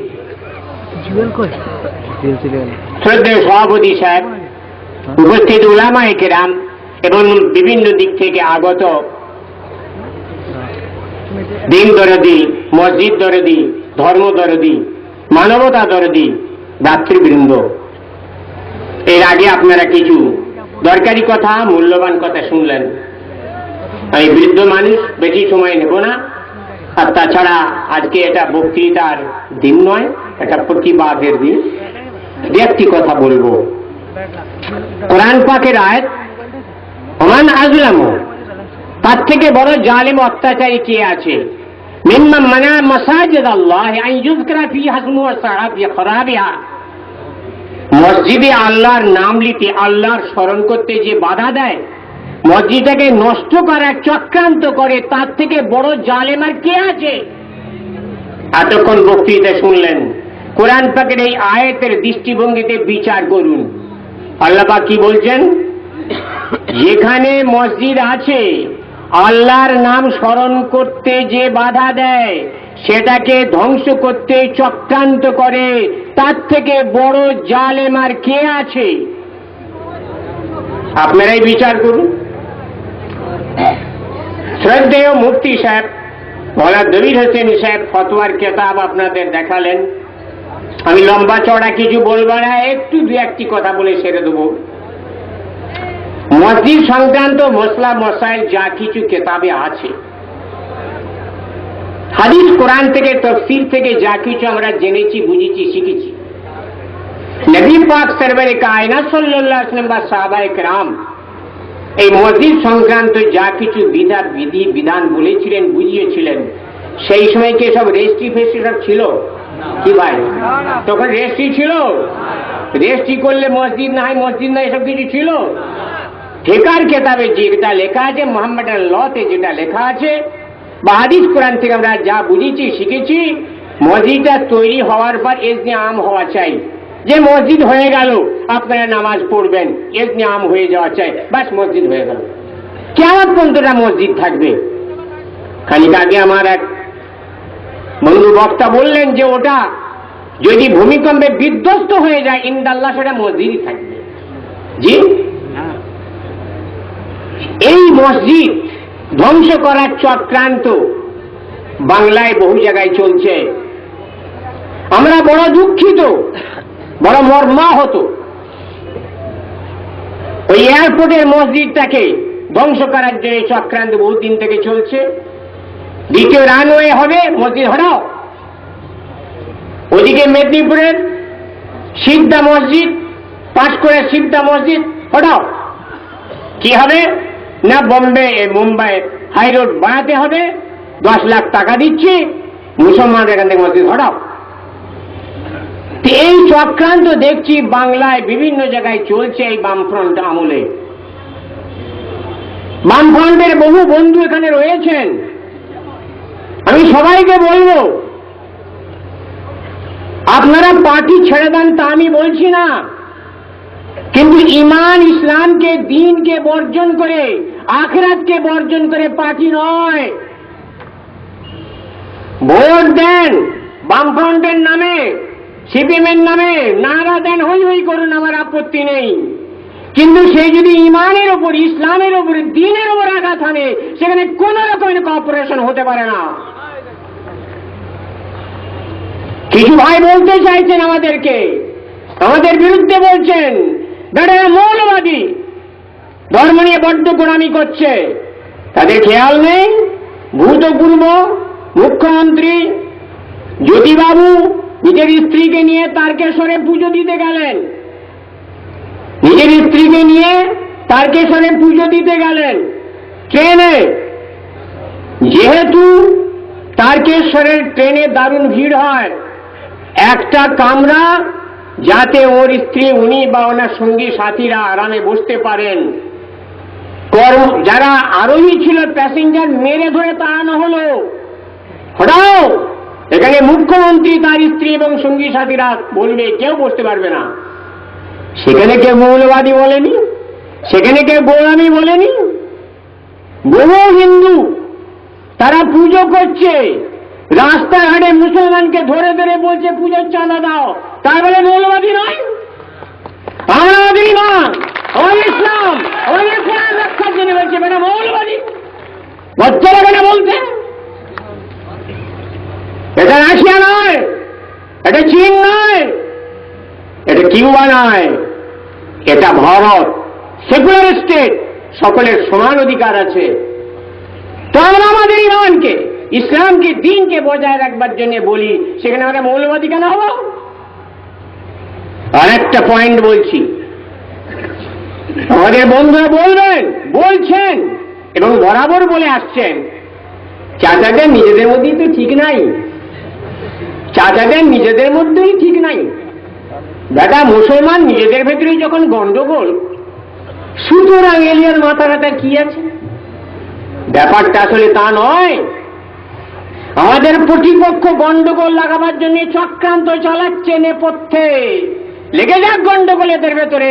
শ্রদ্ধেয় সভাপতি সাহেব, উপস্থিত উলামায়ে কেরাম এবং বিভিন্ন দিক থেকে আগত দিন দরদি, মসজিদ দরদি, ধর্ম দরদি, মানবতা দরদি দাত্রীবৃন্দ, এর আগে আপনারা কিছু দরকারি কথা, মূল্যবান কথা শুনলেন। আমি বৃদ্ধ মানুষ, বেশি সময় নেব না। আর তাছাড়া আজকে এটা বক্তৃতার দিন নয়, এটা প্রতিবাদের দিন। একটি কথা বলবো, কোরআন পাকের আয়াত ওমান আযলামু, তার থেকে বড় জালিম অত্যাচারী কে আছে? মিম্মান মানা মাসাজিদ আল্লাহ আন ইউযকারা ফিহা ইসমুহু ওয়া সাআ ফি খরাবিহা, মসজিদে আল্লাহর নাম নিতে, আল্লাহর স্মরণ করতে যে বাধা দেয়, মসজিদটাকে নষ্ট করার চক্রান্ত করে, তার থেকে বড় জালেম আর কে আছে? এতক্ষণ বক্তৃতা শুনলেন, কোরআন পাকের এই আয়াতের দৃষ্টিভঙ্গিতে বিচার করুন। আল্লাহ পাক কি বলছেন? যেখানে মসজিদ আছে, আল্লাহর নাম স্মরণ করতে যে বাধা দেয়, সেটাকে ধ্বংস করতে চক্রান্ত করে, তার থেকে বড় জালেম আর কে আছে? আপনারাই বিচার করুন। শ্রদ্ধেয় মুফতি সাহেব মৌলানা দবির হোসেন সাহেব ফতোয়ার কেতাব আপনাদের দেখালেন। আমি লম্বা চড়া কিছু বলবো না, একটু দু একটি কথা বলে সেরে দেব। মসজিদ সংক্রান্ত মসলা মসাইল যা কিছু কেতাবে আছে, হাদিস কোরআন থেকে, তাফসীর থেকে যা কিছু আমরা জেনেছি, বুঝেছি, শিখেছি, নবী পাক সরওয়ারে কায়নাত সাল্লাল্লাহু আলাইহি ওয়াসাল্লাম বা সাহাবায়ে কেরাম এই মসজিদ সংক্রান্ত যা কিছু বিধি বিধান বলেছিলেন, বুঝিয়েছিলেন, সেই সময় কি সব রেজিস্ট্রি ফেস্ট্রি সব ছিল কি ভাই? তখন রেজিস্ট্রি ছিল? রেজিস্ট্রি করলে মসজিদ না হয় মসজিদ না, এসব কিছু ছিল? ঠিকার কেতাবে যেটা লেখা আছে, মুহাম্মাদান লতে যেটা লেখা আছে, বা হাদিস কোরআন থেকে আমরা যা বুঝেছি, শিখেছি, মসজিদটা তৈরি হওয়ার পর ইজনে আম হওয়া চাই। যে মসজিদ হয়ে গেল, আপনারা নামাজ পড়বেন, ইজনে আম হয়ে যাওয়া চাই, বাস মসজিদ হয়ে গেল। কিয়ামত পর্যন্ত মসজিদ থাকবে। খানিক আগে আমার এক বন্ধু বক্তা বললেন যে ওটা যদি ভূমিকম্পে বিধ্বস্ত হয়ে যায়, ইনশাআল্লাহ সেটা মসজিদই থাকবে। জি, এই মসজিদ ধ্বংস করার চক্রান্ত বাংলায় বহু জায়গায় চলছে। আমরা বড় দুঃখিত, বড় মর্মাহত। ওই এয়ারপোর্টের মসজিদটাকে ধ্বংস করার জন্য চক্রান্ত বহুদিন থেকে চলছে। দ্বিতীয় রানওয়ে হবে, মসজিদ হটাও। ওদিকে মেদিনীপুরের সিদ্ধা মসজিদ, পাঁশকুড়ার সিদ্ধা মসজিদ, হটাও। কি হবে না, বোম্বে মুম্বাই হাই রোড বানাতে হবে, 10 লাখ টাকা দিচ্ছি, মুসলমানদের এখান থেকে মসজিদ হটাও। এই চক্রান্ত দেখছি বাংলায় বিভিন্ন জায়গায় চলছে এই বামফ্রন্ট আমলে। বামফ্রন্টের বহু বন্ধু এখানে রয়েছেন, আমি সবাইকে বলবো আপনারা পার্টি ছেড়ে দেন, তা আমি বলছি না, কিন্তু ঈমান ইসলামকে দ্বীনকে বর্জন করে আখিরাতকে বর্জন করে পার্টি নয়। ভোট দেন বামফ্রন্টের নামে, সিপিএমের নামে নারা দেন, হই হই করুন, আমার আপত্তি নেই, কিন্তু সে যদি ঈমানের ওপর, ইসলামের ওপর, দ্বীনের ওপর আঘাত হানে, সেখানে কোন রকমের কোঅপারেশন হতে পারে না। কিছু ভাই বলতে চাইছেন আমাদেরকে, আমাদের বিরুদ্ধে বলছেন বেটা মৌলবাদী, ধর্ম নিয়ে বড্ড গোড়ামি করছে। তাদের খেয়াল নেই ভূতপূর্ব মুখ্যমন্ত্রী জ্যোতিবাবু নিজের স্ত্রীকে নিয়ে তারকেশ্বরে পুজো দিতে গেলেন, নিজের স্ত্রীকে নিয়ে তারকেশ্বরে পুজো দিতে গেলেন ট্রেনে। যেহেতু তারকেশ্বরের ট্রেনে দারুণ ভিড় হয়, একটা কামরা যাতে ওর স্ত্রী, উনি বা ওনার সঙ্গী সাথীরা আরামে বসতে পারেন, যারা আরোহী ছিল প্যাসেঞ্জার মেরে ধরে তাড়ানো হলো। হটাও, এখানে মুখ্যমন্ত্রী, তার স্ত্রী এবং সঙ্গী সাথীরা বলবে, কেউ বসতে পারবে না। সেখানে কেউ মৌলবাদী বলেনি, সেখানে কেউ গোড়ামি বলেনি। বহু হিন্দু তারা পুজো করছে, রাস্তাঘাটে মুসলমানকে ধরে ধরে বলছে পুজোর চাঁদা দাও, তার বলে মৌলবাদী নয়? আমরা মাদি না, ইসলাম রক্ষার জন্য বলছে বেটা মৌলবাদী। বাচ্চারা কেন বলছে? এটা রাশিয়া নয়, এটা চীন নয়, এটা কিউবা নয়, এটা ভারত, সেকুলার স্টেট, সকলের সমান অধিকার আছে। তো আমরা আমাদের ইমানকে, ইসলামকে, দ্বীনকে বজায় রাখবার জন্য বলি, সেখানে আমরা মৌলবাদী কেন হব? আর একটা পয়েন্ট বলছি, আমাদের বন্ধুরা বলবেন, বলছেন এবং বরাবর বলে আসছেন, চাচাদের নিজেদের মধ্যেই তো ঠিক নাই, চাচাদের নিজেদের মধ্যেই ঠিক নাই। বেটা মুসলমান নিজেদের ভেতরে যখন গন্ডগোল, সুতরাং এলিয়ান মাথা ব্যথা কি আছে? ব্যাপারটা আসলে তা নয়। আমাদের প্রতিপক্ষ গন্ডগোল লাগাবার জন্য চক্রান্ত চালাচ্ছে নেপথ্যে। লেগে যাক গন্ডগোল এদের ভেতরে,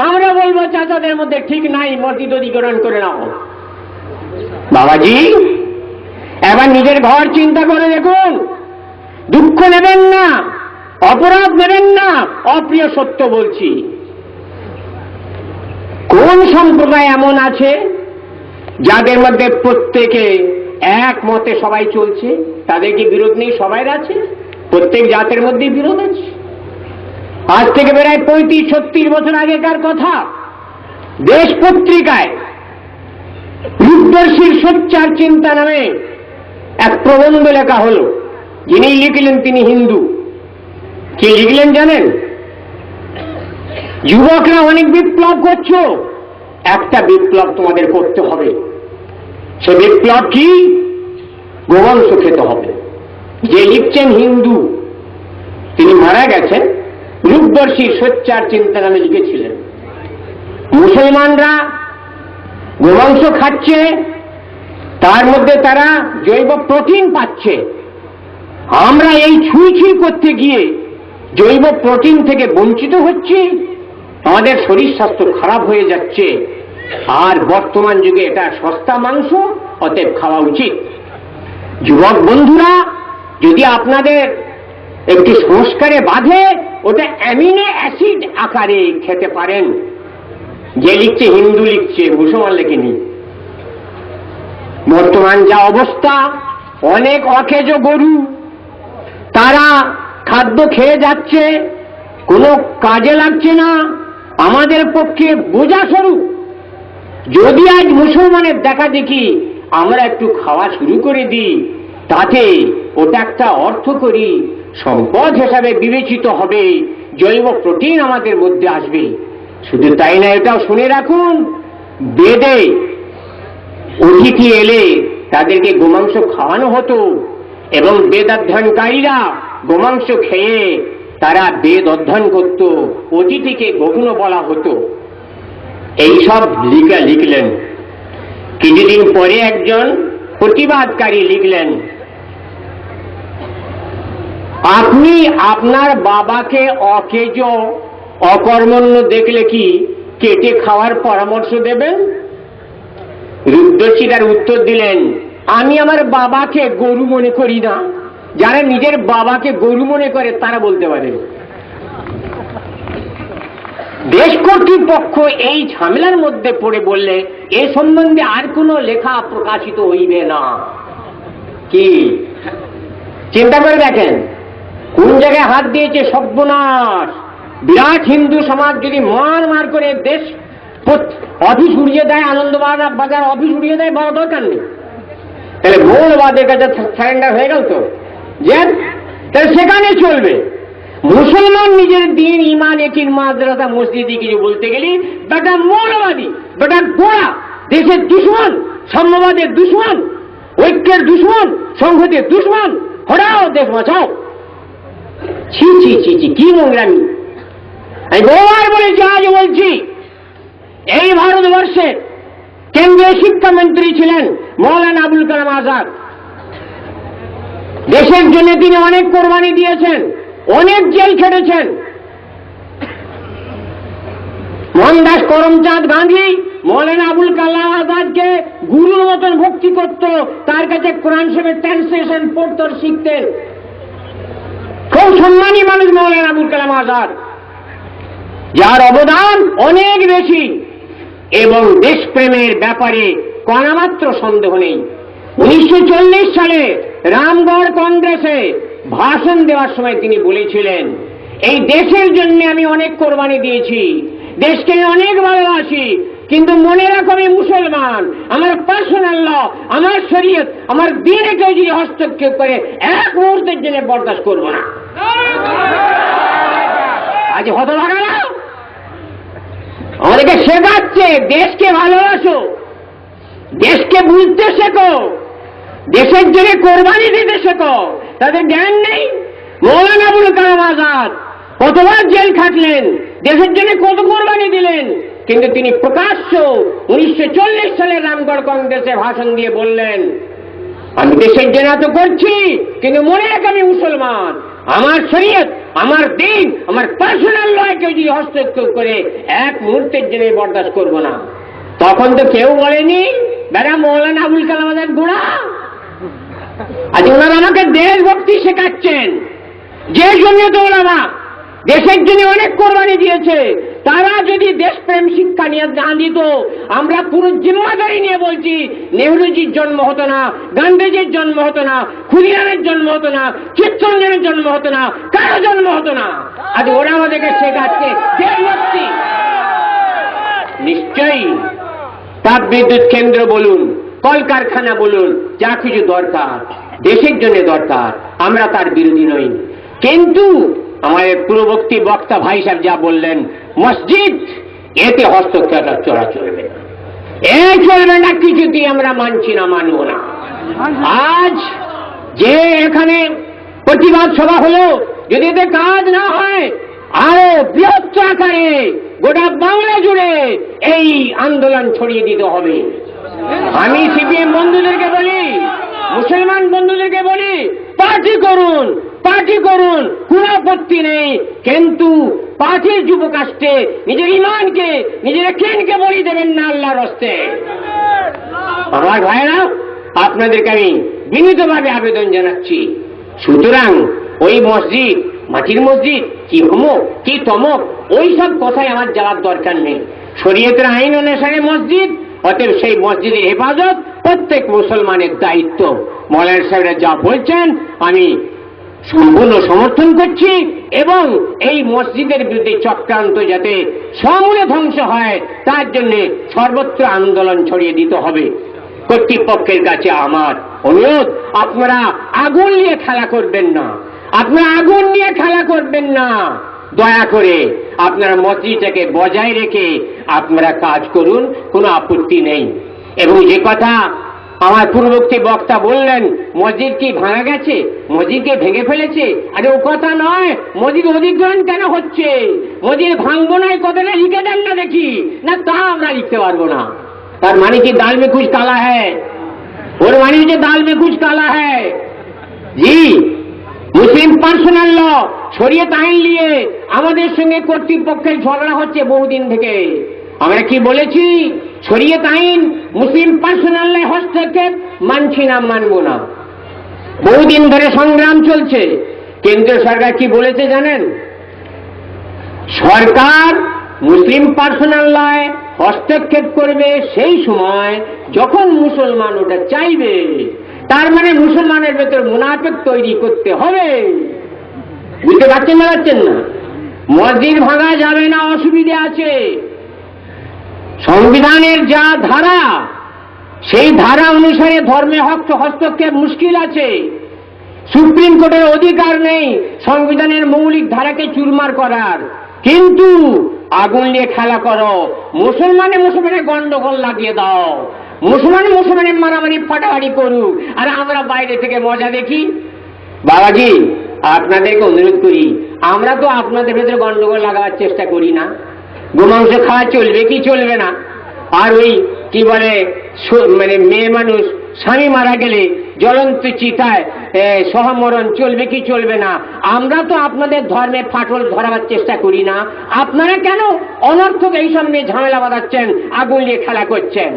আমরা বলবো চাচাদের মধ্যে ঠিক নাই, মসজিদ অধিগ্রহণ করে নাও। বাবাজি, এবার নিজের ঘর চিন্তা করে দেখুন, দুঃখ নেবেন না, অপরাধ নেবেন না, অপ্রিয় সত্য বলছি। কোন সম্প্রদায় এমন আছে যাদের মধ্যে প্রত্যেকে এক মতে সবাই চলছে? তাদের কি বিরোধ নেই? সবাই আছে, প্রত্যেক জাতের মধ্যেই বিরোধ আছে। আজ থেকে প্রায় 35-36 বছর আগেকার কথা, দেশ পত্রিকায় রূপদর্শীর সোচ্চার চিন্তা নামে এক প্রবন্ধ লেখা হল। যিনি লিখলেন তিনি হিন্দু। কি লিখলেন জানেন? যুবকরা অনেক বিপ্লব করছো, একটা বিপ্লব তোমাদের করতে হবে। সে বিপ্লব কি? গোবংশ খেতে হবে। যে লিখছেন হিন্দু, তিনি মারা গেছেন, রূপদর্শীর সোচ্চার চিন্তা নামে লিখেছিলেন। মুসলমানরা গোবংশ খাচ্ছে, তার মধ্যে তারা জৈব প্রোটিন পাচ্ছে। আমরা এই ছুঁই করতে গিয়ে জৈব প্রোটিন থেকে বঞ্চিত হচ্ছি, আমাদের শরীর স্বাস্থ্য খারাপ হয়ে যাচ্ছে। আর বর্তমান যুগে এটা সস্তা মাংস, অতএব খাওয়া উচিত। যুবক বন্ধুরা, যদি আপনাদের একটি সংস্কারে বাঁধে, ওটা অ্যামিনো অ্যাসিড আকারে খেতে পারেন। যে লিখছে হিন্দু লিখছে, মুসলমান লেখেনি। বর্তমান যা অবস্থা, অনেক অকেজ গরু তারা খাদ্য খেয়ে যাচ্ছে, কোনো কাজে লাগছে না, আমাদের পক্ষে বোঝা স্বরূপ। যদি আজ মুসলমানের দেখা দেখি আমরা একটু খাওয়া শুরু করে দিই, তাতে ওটা একটা অর্থকরী সম্পদ হিসাবে বিবেচিত হবে, জৈব প্রোটিন আমাদের মধ্যে আসবে। শুধু তাই না, এটাও শুনে রাখুন, বেদে অতিথি এলে তাদেরকে গোমাংস খাওয়ানো হতো এবং বেদাধ্যয়নকারীরা গোমাংস খেয়ে তারা বেদ অধ্যয়ন করত, অতিথিকে গগ্ন বলা হতো। এইসব লিখলেন। কিছুদিন পরে একজন প্রতিবাদকারী লিখলেন, আপনি আপনার বাবাকে অকেজ অকর্মণ্য দেখলে কি কেটে খাওয়ার পরামর্শ দেবেন? রুদ্রসী তার উত্তর দিলেন, আমি আমার বাবাকে গরু মনে করি না। যারা নিজের বাবাকে গরু মনে করে তারা বলতে পারে। দেশ কর্তৃপক্ষ এই ঝামেলার মধ্যে পড়ে বললে এ সম্বন্ধে আর কোনো লেখা প্রকাশিত হইবে না। কি চিন্তা করে দেখেন, কোন জায়গায় হাত দিয়েছে সর্বনাশ। বিরাট হিন্দু সমাজ যদি মার করে দেশ অফিস উড়িয়ে দেয়, আনন্দবাজার অফিস উড়িয়ে দেয়, বড় দরকার নেই। তাহলে মৌলবাদের কাছে সারেন্ডার হয়ে গেল তো, যে তাহলে সেখানে চলবে। মুসলমান নিজের দিন ইমান একিন মাদ্রাসা মসজিদে কিছু বলতে গেলি বেটা মৌলবাদী, বেটা গোড়া, দেশের দুশ্মন, সাম্যবাদের দুশ্মন, ঐক্যের দুশ্মন, সংহতির দুশ্মন, হরাও দেশ বাঁচাও। ছি ছি ছি ছি, কি নোংরামি! আমি বহুবার বলেছি, আজ বলছি, এই ভারতবর্ষে কেন্দ্রীয় শিক্ষামন্ত্রী ছিলেন মৌলানা আবুল কালাম আজাদ। দেশের জন্য তিনি অনেক কোরবানি দিয়েছেন, অনেক জেল খেটেছেন। মোহনদাস করমচাঁদ গান্ধী মৌলানা আবুল কালাম আজাদকে গুরুর মতন ভক্তি করত, তার কাছে কোরআন শরীফের ট্রান্সলেশন পড়ত, শিখতেন। খুব সম্মানী মানুষ মৌলানা আবুল কালাম আজাদ, যার অবদান অনেক বেশি এবং দেশপ্রেমের ব্যাপারে কণামাত্র সন্দেহ নেই। 1940 সালে রামগড় কংগ্রেসে ভাষণ দেওয়ার সময় তিনি বলেছিলেন, এই দেশের জন্য আমি অনেক কোরবানি দিয়েছি, দেশকে আমি অনেক ভালোবাসি, কিন্তু মনে রাখো আমি মুসলমান, আমার পার্সোনাল ল, আমার শরীয়ত, আমার দিনে কেউ যদি হস্তক্ষেপ করে এক মুহূর্তের জন্য বরদাস্ত করবো না। আজ হতভাগারা আমাদেরকে শেখাচ্ছে দেশকে ভালোবাসো, দেশকে বুঝতে শেখো, দেশের জন্য কোরবানি দিতে শেখো। তাদের জ্ঞান নেই। মৌলানা আবুল কালাম আজাদ কতবার জেল খাটলেন, দেশের জন্য কত কোরবানি দিলেন, কিন্তু তিনি প্রকাশ্য 1940 সালে রামগড় কংগ্রেসে ভাষণ দিয়ে বললেন, আমি দেশের জন্য তো করছি, কিন্তু মনে রাখ আমি মুসলমান, আমার শরীয়ত, আমার দিন, আমার পার্সোনাল লয় কেউ যদি হস্তক্ষেপ করে এক মুহূর্তের জন্য বরদাস্ত করবো না। তখন তো কেউ বলেনি বেড়া মৌলানা আবুল কালাম আজাদ গোড়া। আজ ওনারা আমাকে দেশভক্তি শেখাচ্ছেন, যে জন্য তো ওনারা দেশের জন্য অনেক কোরবানি দিয়েছে। তারা যদি দেশপ্রেম শিক্ষা নিয়ে না দিত, আমরা পুরো জিম্মাদারি নিয়ে বলছি, নেহরুজির জন্ম হতো না, গান্ধীজির জন্ম হতো না, ক্ষুদিরামের জন্ম হতো না, চিত্তরঞ্জনের জন্ম হতো না, কারো জন্ম হতো না। আজ ওরা আমাদেরকে শেখাচ্ছে দেশভক্তি। নিশ্চয়ই তাপ বিদ্যুৎ কেন্দ্র বলুন, কলকারখানা বলুন, যা কিছু দরকার দেশের জন্য দরকার, আমরা তার বিরোধী নই। কিন্তু আমাদের পূর্ববর্তী বক্তা ভাই সাহেব যা বললেন, মসজিদ, এতে হস্তক্ষেপ চলা চলবে না, চলবে না, কিছুতেই আমরা মানছি না, মানব না। আজ যে এখানে প্রতিবাদ সভা হলো, যদি এতে কাজ না হয়, আরো বৃহত্তর আকারে গোটা বাংলা জুড়ে এই আন্দোলন ছড়িয়ে দিতে হবে। আমি সিপিএম বন্ধুদেরকে বলি, মুসলমান বন্ধুদেরকে বলি, পার্টি করুন, পার্টি করুন, কোন আপত্তি নেই, কিন্তু পার্টির যুবকাষ্টে নিজের ইমানকে, নিজের কেনকে বলি দেবেন না আল্লাহর হস্তে। আমার ভাইরা, আপনাদেরকে আমি বিনীতভাবে আবেদন জানাচ্ছি, সুতরাং ওই মসজিদ, মাটির মসজিদ, কি অমুক কি তমক, ওই সব কথায় আমার যাওয়ার দরকার নেই। শরীয়তের আইন অনুসারে মসজিদ, অতএব সেই মসজিদের হেফাজত প্রত্যেক মুসলমানের দায়িত্ব। মৌলানা সাহেবরা যা বলছেন আমি সম্পূর্ণ সমর্থন করছি, এবং এই মসজিদের বিরুদ্ধে চক্রান্ত যাতে সমূলে ধ্বংস হয় তার জন্য সর্বত্র আন্দোলন ছড়িয়ে দিতে হবে। কর্তৃপক্ষের কাছে আমার অনুরোধ, আপনারা আগুন নিয়ে খেলা করবেন না, আপনারা আগুন নিয়ে খেলা করবেন না, দয়া করে আপনারা মসজিদটাকে বজায় রেখে আপনারা কাজ করুন, কোনো আপত্তি নেই। এবং যে কথা আমার পূর্ববর্তী বক্তা বললেন, মসজিদ কি ভাঙা গেছে, মসজিদকে ভেঙে ফেলেছে, আরে ও কথা নয়। মসজিদ অধিগ্রহণ কেন হচ্ছে? মসজিদ ভাঙবো না এই কথাটা লিখে দেন না দেখি। না, তা আমরা লিখতে পারবো না। তার মানে কি দাল মে কুছ কালা হ্যায়? ওর মানে যে দাল মে কুছ কালা হ্যায়। জি, মুসলিম পার্সোনাল ল, শরিয়ত আইন নিয়ে আমাদের সঙ্গে কর্তৃপক্ষের ঝগড়া হচ্ছে বহুদিন থেকে। আমরা কি বলেছি? শরিয়ত আইন মুসলিম পার্সোনাল লে হস্তক্ষেপ মানছি না, মানবো না। বহুদিন ধরে সংগ্রাম চলছে। কেন্দ্রীয় সরকার কি বলেছে জানেন? সরকার মুসলিম পার্সোনাল লয় হস্তক্ষেপ করবে সেই সময় যখন মুসলমান ওটা চাইবে। তার মানে মুসলমানের ভেতর মুনাফিক তৈরি করতে হবে। বুঝতে পারছেন না? পারছেন না? মসজিদ ভাঙা যাবে না, অসুবিধা আছে। সংবিধানের যা ধারা, সেই ধারা অনুসারে ধর্মে হস্তক্ষেপ মুশকিল আছে। সুপ্রিম কোর্টের অধিকার নেই সংবিধানের মৌলিক ধারাকে চুরমার করার, কিন্তু আগুন নিয়ে খেলা করো, মুসলমানে গন্ডগোল লাগিয়ে দাও, মুসলমানে মারামারি ফাটাফাটি করুক, আর আমরা বাইরে থেকে মজা দেখি। বাবাজি, আপনাদেরকে অনুরোধ করি, আমরা তো আপনাদের ভেতরে গন্ডগোল লাগাবার চেষ্টা করি না। গোমাংস খাওয়া চলবে কি চলবে না? আর ওই কি বলে, মানে মেয়ে মানুষ স্বামী মারা গেলে জ্বলন্ত চিতায় সহমরণ চলবে কি চলবে না? আমরা তো আপনাদের ধর্মে ফাটল ধরাবার চেষ্টা করি না। আপনারা কেন অনর্থক এইসব নিয়ে ঝামেলা বাঁধাচ্ছেন, আগুন নিয়ে খেলা করছেন?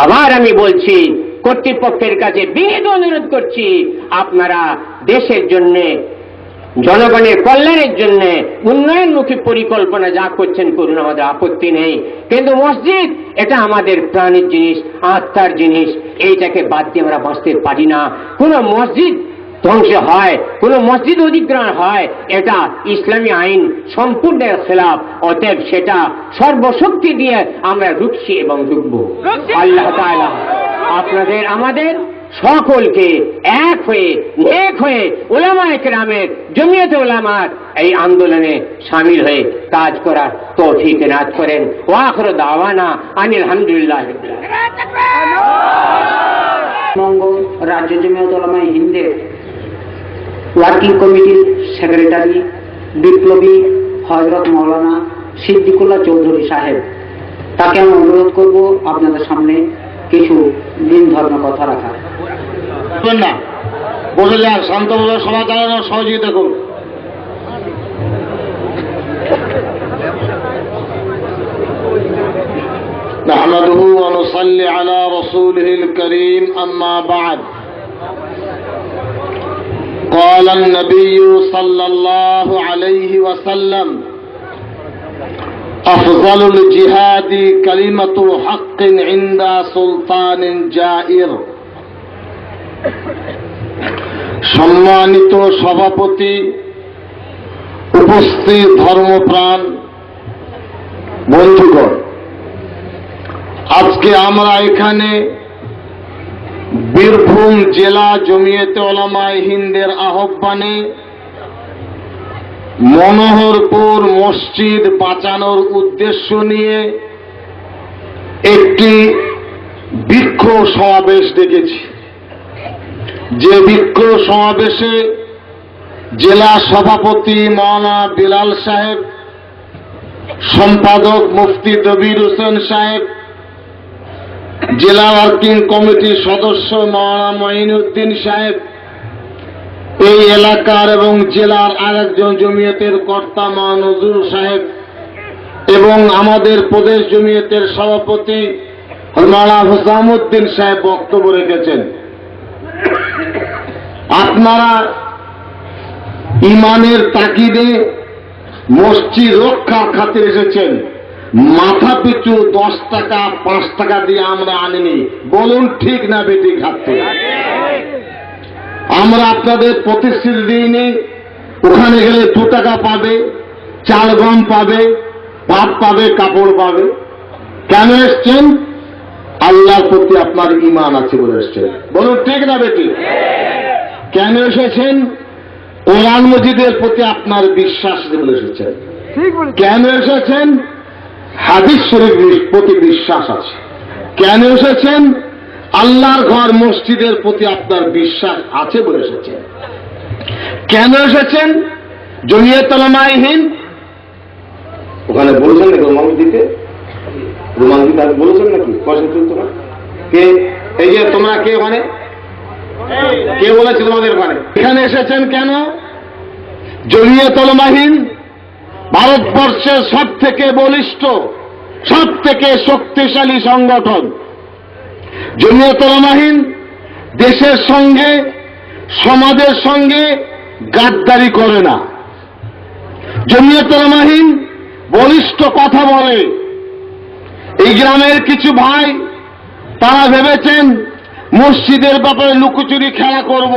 আবার আমি বলছি, কর্তৃপক্ষের কাছে বিনীত অনুরোধ করছি, আপনারা দেশের জন্য, জনগণের কল্যাণের জন্য উন্নয়নমুখী পরিকল্পনা যা করছেন করুন, আমাদের আপত্তি নেই। কিন্তু মসজিদ এটা আমাদের প্রাণের জিনিস, আত্মার জিনিস, এইটাকে বাদ দিয়ে আমরা বাঁচতে পারি না। কোন মসজিদ ধ্বংস হয়, কোন মসজিদ অধিগ্রহণ হয়, এটা ইসলামী আইন সম্পূর্ণের খেলাফ। অতএব সেটা সর্বশক্তি দিয়ে আমরা রুখছি এবং রুখবো। আল্লাহ তাআলা আপনাদের আমাদের সকলকে এক হয়ে নেক হয়ে উলামায়ে কেরামের, জমিয়তে উলামার এই আন্দোলনে শামিল হয়ে কাজ করার তৌফিক এনায়েত করেন। ওয়া আখিরু দাওয়ানা আনিল হামদুলিল্লাহি রাব্বিল আলামিন। রাজ্য জমিয়তে উলামায়ে হিন্দের ওয়ার্কিং কমিটির সেক্রেটারি বিপ্লবী হযরত মাওলানা সিদ্দিকুল্লাহ চৌধুরী সাহেব, তাকে আমি অনুরোধ করব আপনাদের সামনে কিছু দিন ধর্মের কথা রাখা। না, বসে যান, শান্তভাবে সভা চালানোর সহযোগিতা করুন। نحمده ونصلي على رسوله الكريم أما بعد قال النبي صلى الله عليه وسلم أفضل الجهاد كلمة حق عند سلطان جائر। সম্মানিত সভাপতি, উপস্থিত ধর্মপ্রাণ বন্ধুগণ, আজকে আমরা এখানে বীরভূম জেলা জমিয়তে উলামায়ে হিন্দের আহ্বানে মনোহরপুর মসজিদ বাঁচানোর উদ্দেশ্য নিয়ে একটি বিক্ষোভ সমাবেশ ডেকেছি। যে বিক্ষোভ সমাবেশে জেলা সভাপতি মাওলানা বিলাল সাহেব, সম্পাদক মুফতি দবির হোসেন সাহেব, জেলা ওয়ার্কিং কমিটির সদস্য মাওলানা মঈনুদ্দিন সাহেব, এই এলাকার এবং জেলার আরেকজন জমিয়তের কর্তা মাওলানা নজরুল সাহেব এবং আমাদের প্রদেশ জমিয়তের সভাপতি মাওলানা হুসামউদ্দিন সাহেব বক্তব্য রেখেছেন। আপনারা ইমানের তাকিদে মসজিদ রক্ষার খাতিরে এসেছেন। মাথা পিছু 10 টাকা 5 টাকা দিয়ে আমরা আনিনি, বলুন ঠিক না বেঠিক? হাতে আমরা আপনাদের প্রতিশ্রুতি দিইনি ওখানে গেলে 2 টাকা পাবে, চাল গম পাবে, ভাত পাবে, কাপড় পাবে। কেন এসছেন? আল্লাহর প্রতি আপনার ঈমান আছে বলে এসছেন, বলুন ঠিক না বেঠিক? কেন এসেছেন? কোরআন মজিদের প্রতি আপনার বিশ্বাস বলে এসেছেন। কেন এসেছেন? হাদিস শরীফের প্রতি বিশ্বাস আছে। কেন এসেছেন? আল্লাহর ঘর মসজিদের প্রতি আপনার বিশ্বাস আছে বলে এসেছেন। কেন এসেছেন? জমিয়ত উলামায়ে হিন্দ ওখানে বলেছেন নাকি রুমাল দিতে? রুমাল দিতে আপনি বলেছেন নাকি? পয়সা তুলতো না কে? এই যে তোমরা কে ওখানে, কে বলেছে তোমাদের ওখানে? এখানে এসেছেন কেন? জমিয়ত উলামায়ে হিন্দ ভারতবর্ষের সব থেকে বলিষ্ঠ, সব থেকে শক্তিশালী সংগঠন। জমিয়ত উলামায়ে হিন্দ দেশের সঙ্গে, সমাজের সঙ্গে গাদ্দারি করে না। জমিয়ত উলামায়ে হিন্দ বলিষ্ঠ কথা বলে। এই গ্রামের কিছু ভাই তারা ভেবেছেন মসজিদের ব্যাপারে লুকোচুরি খেলা করব,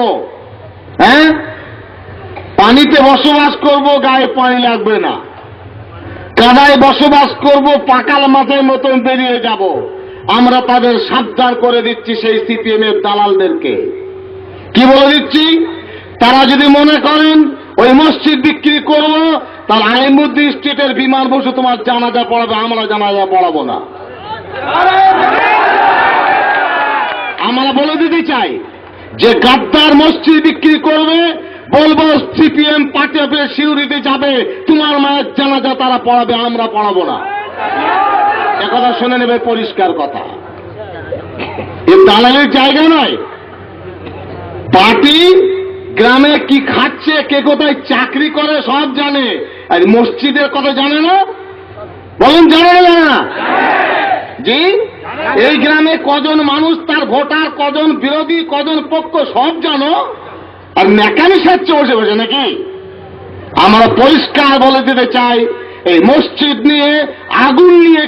হ্যাঁ, পানিতে বসবাস করব, গায়ে পানি লাগবে না, কাদায় বসবাস করব, পাকাল মাথার মতন বেরিয়ে যাব। আমরা তাদের সাবধান করে দিচ্ছি, সেই সিপিএম এর দালালদেরকে কি বলে দিচ্ছি, তারা যদি মনে করেন ওই মসজিদ বিক্রি করব, তার আইমুদ্দিন স্টেটের বিমান বসে তোমার জানাজা পড়াবে, আমরা জানাজা পড়াবো না। আমরা বলে দিতে চাই যে গাদ্দার মসজিদ বিক্রি করবে, বলবো সিপিএম পার্টি অফিসে সিউড়িতে যাবে, তোমার মায়ের জানাজা তারা পড়াবে, আমরা পড়াবো না। একথা শুনে নেবে, পরিষ্কার কথা। এই দালালের জায়গা নয়। পার্টি গ্রামে কি খাচ্ছে, কে কোথায় চাকরি করে সব জানে, আর মসজিদের কথা জানে না? বলুন জানে না? জানে না? জি, এই গ্রামে কজন মানুষ তার ভোটার, কজন বিরোধী, কজন পক্ষ সব জানো, আর ন্যাকামি সাচ্ছে বসে বসে নাকি? আমরা পরিষ্কার বলে দিতে চাই, এই মসজিদ নিয়ে, আগুন নিয়ে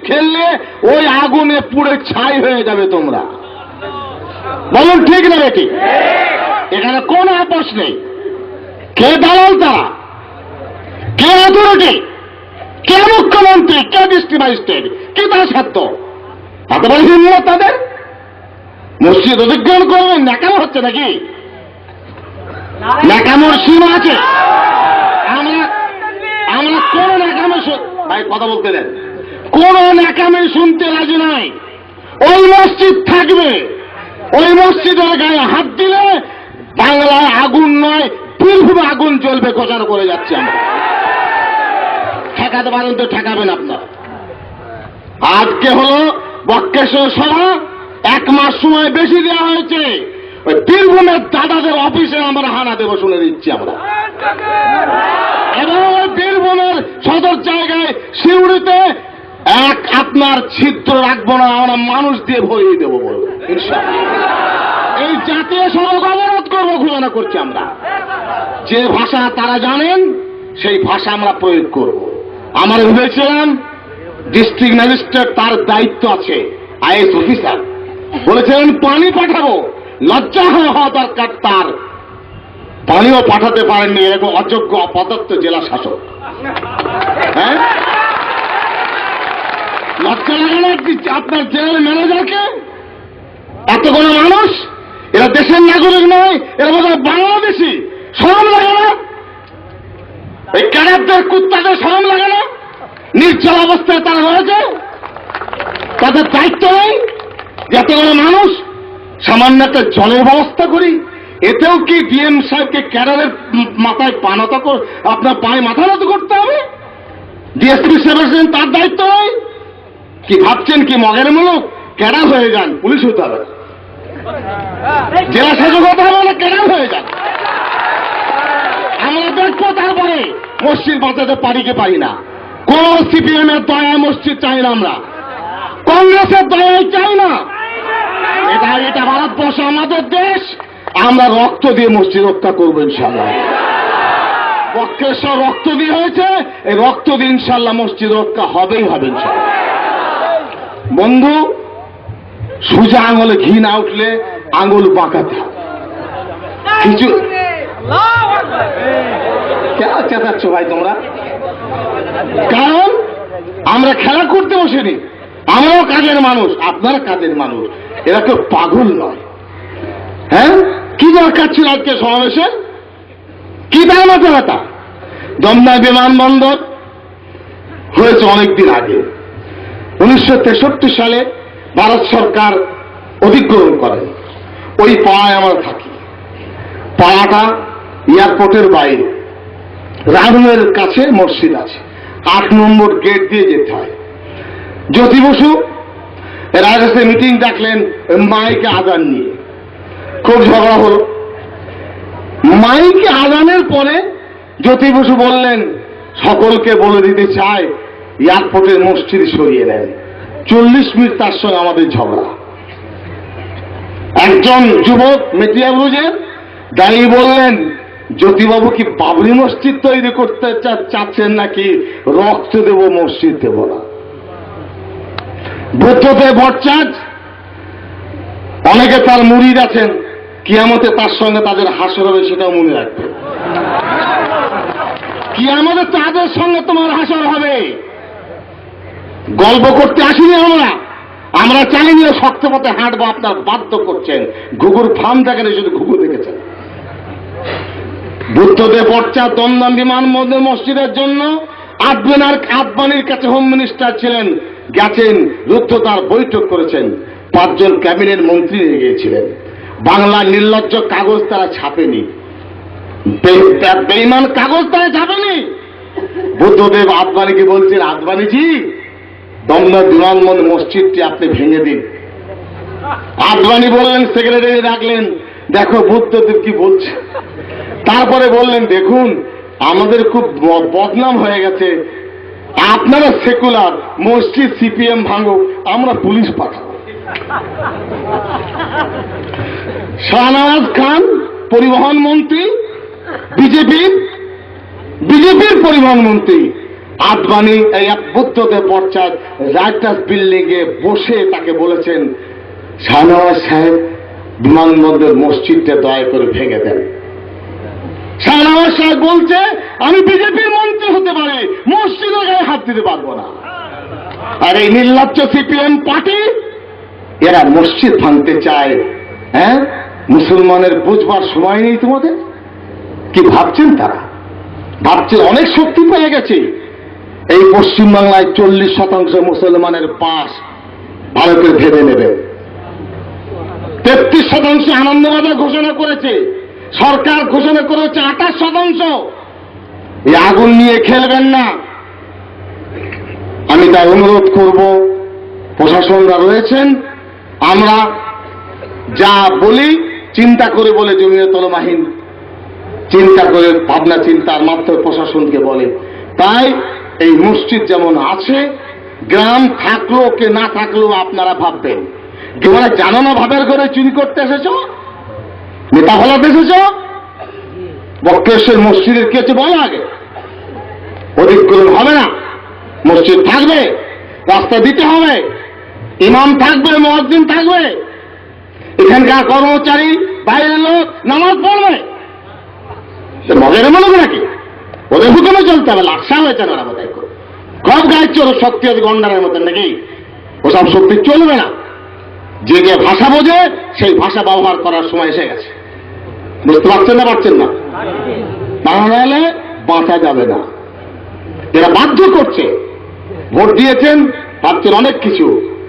খেললে ওই আগুনে পুড়ে ছাই হয়ে যাবে তোমরা। বলুন ঠিক না বেটি? এখানে কোন আপোষ নেই। কে দালাল তারা? কে অথরিটি? কে মুখ্যমন্ত্রী? কে ডিস্ট্রিক্ট ম্যাজিস্ট্রেট? কে তার স্বার্থ? এত বড় হিম্মত তাদের? মসজিদ অধিগ্রহণ করবেন? ন্যাকামো হচ্ছে নাকি? ন্যাকামোর সীমা আছে। আমরা কোন ন্যাকামে, ভাই কথা বলতে দেন, কোন ন্যাকামে শুনতে রাজি নাই। ওই মসজিদ থাকবে, ওই মসজিদের গায়ে হাত দিলে বাংলায় আগুন নয়, বীরভূমে আগুন জ্বলবে, ঘোষণা করে যাচ্ছি আমরা। ঠেকাতে পারেন তো ঠেকাবেন আপনার। আজকে হলো বক্রেশ্বর সভা, 1 মাস সময় বেশি দেওয়া হয়েছে। ওই বীরভূমের দাদাদের অফিসে আমরা হানা দেবো, শুনে দিচ্ছি আমরা। এবং ওই বীরভূমের সদর জায়গায় সিউড়িতে আপনার ছিদ্র রাখবো না, আমরা মানুষ দিয়ে ভরিয়ে দেবো বলবো ইনশাআল্লাহ। এই জাতীয় সড়ক অবরোধ করবো, ঘোষণা করছি আমরা। যে ভাষা তারা জানেন সেই ভাষা আমরা প্রয়োগ করব। আমরা ভেবেছিলাম ডিস্ট্রিক্ট ম্যাজিস্ট্রেট, তার দায়িত্ব আছে, আইএস অফিসার বলেছিলেন পানি পাঠাবো, লজ্জা হওয়া দরকার তার, পানিও পাঠাতে পারেননি, এরকম অযোগ্য অপদার্থ জেলা শাসক। হ্যাঁ, লজ্জা লাগে না আপনার জেলার ম্যানেজারকে? এতগুলো মানুষ, এরা দেশের নাগরিক নয়, এরা বোধহয় বাংলাদেশি, শরম লাগে না? এই ক্যাডারদের কুত্তাদের শরম লাগে না? নির্জল অবস্থায় তারা রয়েছে, তাদের দায়িত্ব নেই? এতগুলো মানুষ, সামান্য একটা জলের ব্যবস্থা করি, এতেও কি ডিএম সাহেবকে ক্যাডারের মাথায় আপনার পায়ে মাথা নত করতে হবে? ডিএসপি সাহেব তার দায়িত্ব নয়? কি ভাবছেন কি মগের মুলুক? ক্যাডার হয়ে যান, পুলিশ হতে হবে, জেলা শাসক হতে হবে না, ক্যাডার হয়ে যান। আমরা দেখবো তারপরে মসজিদ বাঁচাতে পারি কি পারি না। কোন সিপিএম এর দয়ায় মসজিদ চাই না, আমরা কংগ্রেসের দয়ায় চাই না। এটা ভারতবর্ষ আমাদের দেশ, আমরা রক্ত দিয়ে মসজিদ রক্ষা করবো ইনশাআল্লাহ। বক্রেশ্বর রক্ত দিয়ে হয়েছে, এই রক্ত দিয়ে ইনশাআল্লাহ মসজিদ রক্ষা হবেই হবে ইনশাআল্লাহ। বন্ধু, সোজা আঙুলে ঘি না উঠলে আঙুল বাঁকাতে হবে। কিছু কেন চেঁচাচ্ছ ভাই তোমরা? কারণ আমরা খেলা করতে বসিনি, আমরাও কাজের মানুষ, আপনারা কাজের মানুষ, এরা কেউ পাগল নয়। হ্যাঁ, কি দরকার ছিল আজকে সমাবেশে? কি দাম আছে? দমদম বিমানবন্দর হয়েছে অনেকদিন আগে। 1963 সালে ভারত সরকার অধিগ্রহণ করে। ওই পাড়ায় আমরা থাকি। পাড়াটা এয়ারপোর্টের বাইরে, রানওয়ের কাছে মসজিদ আছে, 8 নম্বর গেট দিয়ে যেতে হয়। জ্যোতি বসু রাজেশে মিটিং ডাকলেন মাইকে আজান নিয়ে, খুব ঝগড়া হলো। মাইকে আজানের পরে জ্যোতি বসু বললেন সকলকে বলে দিতে চায় এয়ারপোর্টের মসজিদ সরিয়ে নেন। 40 মিনিট তার সঙ্গে আমাদের ঝগড়া। একজন যুবক মেটিয়াবুজের দাঁড়িয়ে বললেন জ্যোতিবাবু কি বাবরি মসজিদ তৈরি করতে চাচ্ছেন নাকি রক্ত দেব মসজিদ দেব না? বুদ্ধদেব ভট্টাচার্য, অনেকে তার মুরিদ আছেন, কিয়ামতে তার সঙ্গে তাদের হাসর হবে, সেটাও মনে রাখবে। কিয়ামতে তাদের সঙ্গে তোমার হাসর হবে। গল্প করতে আসিনি আমরা, আমরা চাইনি শক্ত পথে হাঁটবো, আপনার বাধ্য করছেন। ঘুঘুর ফার্ম দেখেন, শুধু ঘুঘু দেখেছেন। বুদ্ধদেব ভট্টাচার্য দমদম বিমানবন্দর মসজিদের জন্য আদবানির কাছে হোম মিনিস্টার ছিলেন, গেছেন, রুদ্ধতার বৈঠক করেছেন, 5 জন ক্যাবিনেট মন্ত্রী নিয়ে গিয়েছিলেন। বাংলা নির্লজ্জ কাগজ তারা ছাপেনি, বেঈমান কাগজ তারা ছাপেনি। বুদ্ধদেব আদবানিকে বলছেন, আদবানিজি দমদম বিমানবন্দর মসজিদটি আপনি ভেঙে দিন। আদবানি বললেন, সেক্রেটারি ডাকলেন, দেখো বুদ্ধদেব কি বলছে। তারপরে বললেন, দেখুন আমাদের খুব বদনাম হয়ে গেছে, আপনারা সেকুলার, মসজিদ সিপিএম ভাঙো, আমরা পুলিশ পাঠাবো। শাহনওয়াজ খান পরিবহন মন্ত্রী, বিজেপির পরিবহন মন্ত্রী, আদবানি এই বুদ্ধদেব ভট্টাচার্য রাইটার্স বিল্ডিং এ বসে তাকে বলেছেন, শাহনওয়াজ সাহেব বিমানবন্দর মসজিদটা দয়া করে ভেঙে দেন। শাহনওয়াজ সাহেব বলছে, আমি বিজেপির মন্ত্রী হতে পারে, মসজিদের গায়ে হাত দিতে পারবো না। আর এই নির্লজ্জ সিপিএম পার্টি এরা মসজিদ ভাঙতে চায়। হ্যাঁ, মুসলমানের বুঝবার সময় নেই তোমাদের? কি ভাবছেন তারা? ভাবছে অনেক শক্তি পেয়ে গেছে। এই পশ্চিমবাংলায় 40% মুসলমানের পাস ভারতের ভেবে নেবে। 33% আনন্দবাজার ঘোষণা করেছে, সরকার ঘোষণা করেছে 28%। এই আগুন নিয়ে খেলবেন না। আমি তাই অনুরোধ করব, প্রশাসনরা রয়েছেন, আমরা যা বলি চিন্তা করে বলে, জমিয়ত উলামাহীন চিন্তা করে, ভাবনা চিন্তার মাধ্যমে প্রশাসনকে বলে। তাই এই মসজিদ যেমন আছে, গ্রাম থাকলো কে না থাকলেও আপনারা ভাববেন। তোমরা জানো না ভাবের ঘরে চুরি করতে এসেছ, নেতা ফলাতে এসেছ? বক্রেশ্বর মসজিদের কি আছে বলো আগে। অধিগ্রহণ হবে না, মসজিদ থাকবে, রাস্তা দিতে হবে, ইমাম থাকবে, মুয়াজ্জিন থাকবে, এখানকার কর্মচারী বাইরের লোক নামাজ পড়বে। মগের মনে নাকি ওদের হুকুমে চলতে হবে? লাকসা হয়েছে না বোধহয়, কব গায়ে চলো শক্তি আছে গন্ডারের মতন নাকি? ওসব শক্তি চলবে না। যে যে ভাষা বোঝে সেই ভাষা ব্যবহার করার সময় এসে গেছে। বুঝতে পারছেন না? পারছেন না? বাংলা হলে বাঁচা যাবে না। এরা বাধ্য করছে। ভোট দিয়েছেন, ভাবছেন অনেক কিছু।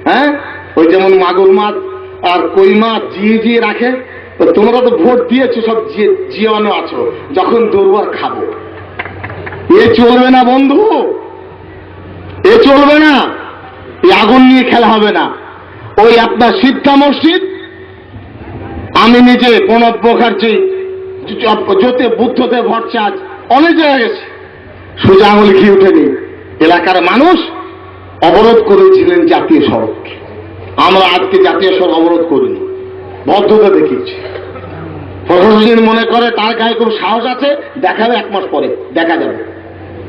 হ্যাঁ, ওই যেমন মাগুর মাছ আর কই মাছ জিয়ে রাখে, তো তোমরা তো ভোট দিয়েছো, সব জিয়ানো আছো, যখন দুর্বার খাবো। এ চলবে না বন্ধু, এ চলবে না। এই আগুন নিয়ে খেলা হবে না। ওই আপনার সিদ্ধা মসজিদ, আমি নিজে প্রণব মুখার্জি, জ্যোতি বুদ্ধদেব ভট্টাচার্য অনেক জায়গায় গেছে, সোজা আঙুল ঘি উঠেনি। এলাকার মানুষ অবরোধ করেছিলেন জাতীয় সড়ককে। আমরা আজকে জাতীয় সড়ক অবরোধ করিনি, বদ্ধতা দেখিয়েছি। প্রশাসন মনে করে তার গায়ে খুব সাহস আছে, দেখাবে 1 মাস পরে দেখা যাবে।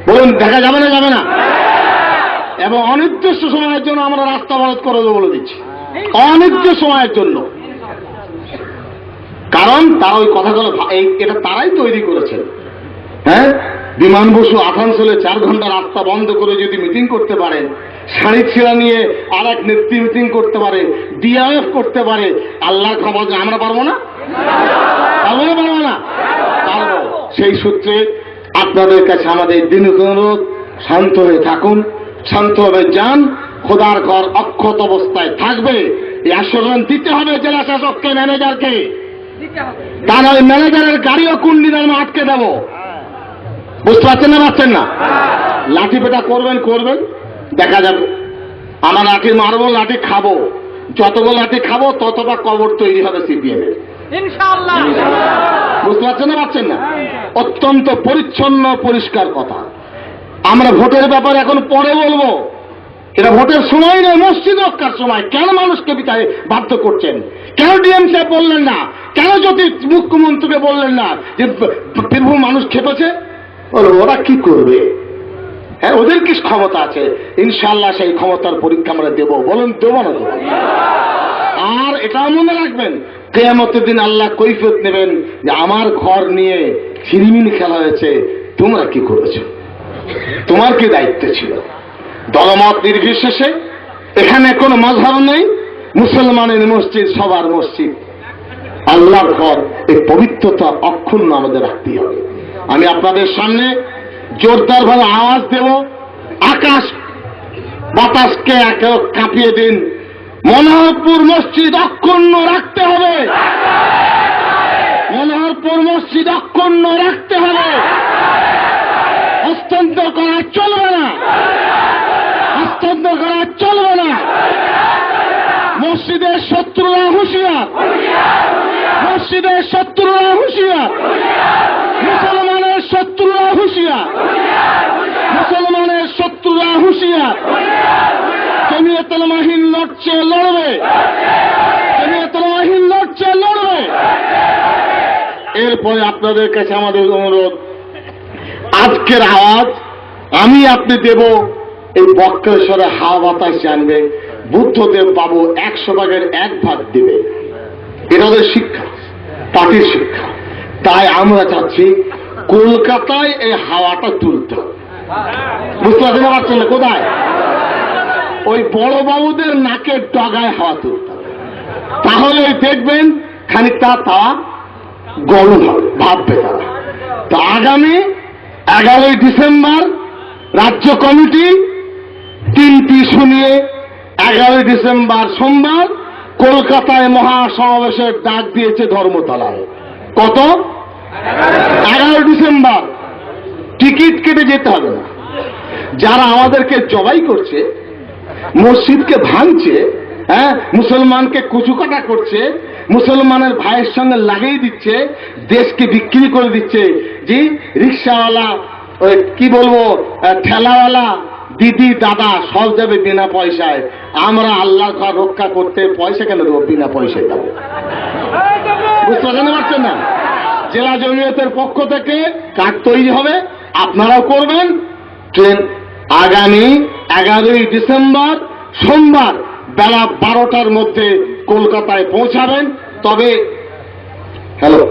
বলুন দেখা যাবে না? যাবে না। এবং অনির্দিষ্ট সময়ের জন্য আমরা রাস্তা অবরোধ করে দেবো বলে দিচ্ছি, অনির্দিষ্ট সময়ের জন্য। কারণ তারা ওই কথাগুলো, এটা তারাই তৈরি করেছেন। হ্যাঁ, বিমান বসু আসানসোলে 4 ঘন্টা রাস্তা বন্ধ করে যদি মিটিং করতে পারেন, শাড়ি ছিঁড়া নিয়ে আর এক নেত্রী মিটিং করতে পারে, ডিআইএফ করতে পারে, আল্লাহর খবর আমরা পারবো না? পারবো না? পারবো। সেই সূত্রে আপনাদের কাছে আমাদের দিন অনুরোধ, শান্ত হয়ে থাকুন। শান্তভাবে যান, খোদার ঘর অক্ষত অবস্থায় থাকবে। এই আশ্বরণ দিতে হবে জেলা শাসককে, ম্যানেজারকে, তা নয় ম্যানেজারের গাড়িও কুন্ডির আটকে দেব। বুঝতে পারছেন না? পারছেন না? লাঠি পেটা করবেন, দেখা যাবে। আমার লাঠি মারবো, লাঠি খাবো, যতগুলো লাঠি খাবো ততটা কবর তৈরি হবে সিপিএম এর। বুঝতে পারছেন না? পারছেন না? অত্যন্ত পরিচ্ছন্ন পরিষ্কার কথা। আমরা ভোটের ব্যাপারে এখন পরে বলবো, এটা ভোটের সময় নয়, মসজিদ রক্ষার সময়। কেন মানুষকে বিতায় বাধ্য করছেন? কেন ডিএম সাহেব বললেন না? কেন যদি মুখ্যমন্ত্রীকে বললেন না যে বীরভূম মানুষ খেপেছে? ওরা কি করবে? হ্যাঁ, ওদের কি ক্ষমতা আছে? ইনশাআল্লাহ সেই ক্ষমতার পরীক্ষা আমরা দেবো। বলুন দেবো না? আর এটাও মনে রাখবেন, কিয়ামতের দিন আল্লাহ কৈফিয়ত নেবেন যে আমার ঘর নিয়ে ছিনিমিনি খেলা হয়েছে, তোমরা কি করেছো? তোমার কি দায়িত্ব ছিল? দলমত নির্বিশেষে, এখানে কোনো মাযহাব নেই, মুসলমানের মসজিদ সবার মসজিদ, আল্লাহর ঘর। এই পবিত্রতা অক্ষুণ্ণ আমাদের রাখতে হবে। আমি আপনাদের সামনে জোরদার ভাবে আওয়াজ দেব, আকাশ বাতাসকে কাঁপিয়ে দিন, মনোহরপুর মসজিদ অক্ষুণ্ণ রাখতে হবে। মনোহরপুর মসজিদ অক্ষুণ্ণ রাখতে হবে। হস্তান্তর করা চলবে না, হস্তান্তর করা চলবে না। মসজিদের শত্রুরা হুঁশিয়ার, মসজিদের শত্রুরা হুঁশিয়ার, মুসলমানের শত্রুরা হুঁশিয়ার, মুসলমানের শত্রুরা হুঁশিয়ার। জমিয়তুল মাহিন লড়ছে, লড়বে। জমিয়তুল মাহিন লড়ছে, লড়বে। এরপরে আপনাদের কাছে আমাদের অনুরোধ, আজকের আওয়াজ আমি আপনি দেব, এই বক্রেশ্বরে হাওয়া বাতাস জানবে। বুদ্ধদেব বাবু 100 ভাগের 1 ভাগ দেবে। এটা ওদের শিক্ষা, পার্টির শিক্ষা। তাই আমরা চাচ্ছি কলকাতায় এই হাওয়াটা তুলতে হবে। বুঝতে পারছেন না? কোথায়? ওই বড় বাবুদের নাকের ডগায় হাওয়া তুলতে হবে। তাহলে দেখবেন খানিকটা তা গরম হবে, ভাববে তারা। তো আগামী 11ই ডিসেম্বর রাজ্য কমিটি 3টি শুনিয়ে 11ই ডিসেম্বর সোমবার কলকাতায় মহাসমাবেশের ডাক দিয়েছে ধর্মতলায়। কত? 11 ডিসেম্বর। টিকিট কেটে যেতে হবে না। যারা আমাদেরকে জবাই করছে, মসজিদকে ভাঙছে, হ্যাঁ, মুসলমানকে কুচুকাটা করছে, মুসলমানের ভাইয়ের সঙ্গে লাগিয়ে দিচ্ছে, দেশকে বিক্রি করে দিচ্ছে, জি, রিক্সাওয়ালা, ওই কি বলবো, ঠেলাওয়ালা, দিদি দাদা সব যাবে বিনা পয়সায়। আমরা আল্লাহর ঘর রক্ষা করতে পয়সা কেন দেবো? বিনা পয়সায় দেবো। বুঝতে পারছেন না? জেলা জমিয়তের পক্ষ থেকে কার্ড তৈরি হবে, আপনারাও করবেন। ট্রেন আগামী 11ই ডিসেম্বর সোমবার বেলা 12টার মধ্যে কলকাতায় পৌঁছাবেন। তবে হ্যালো,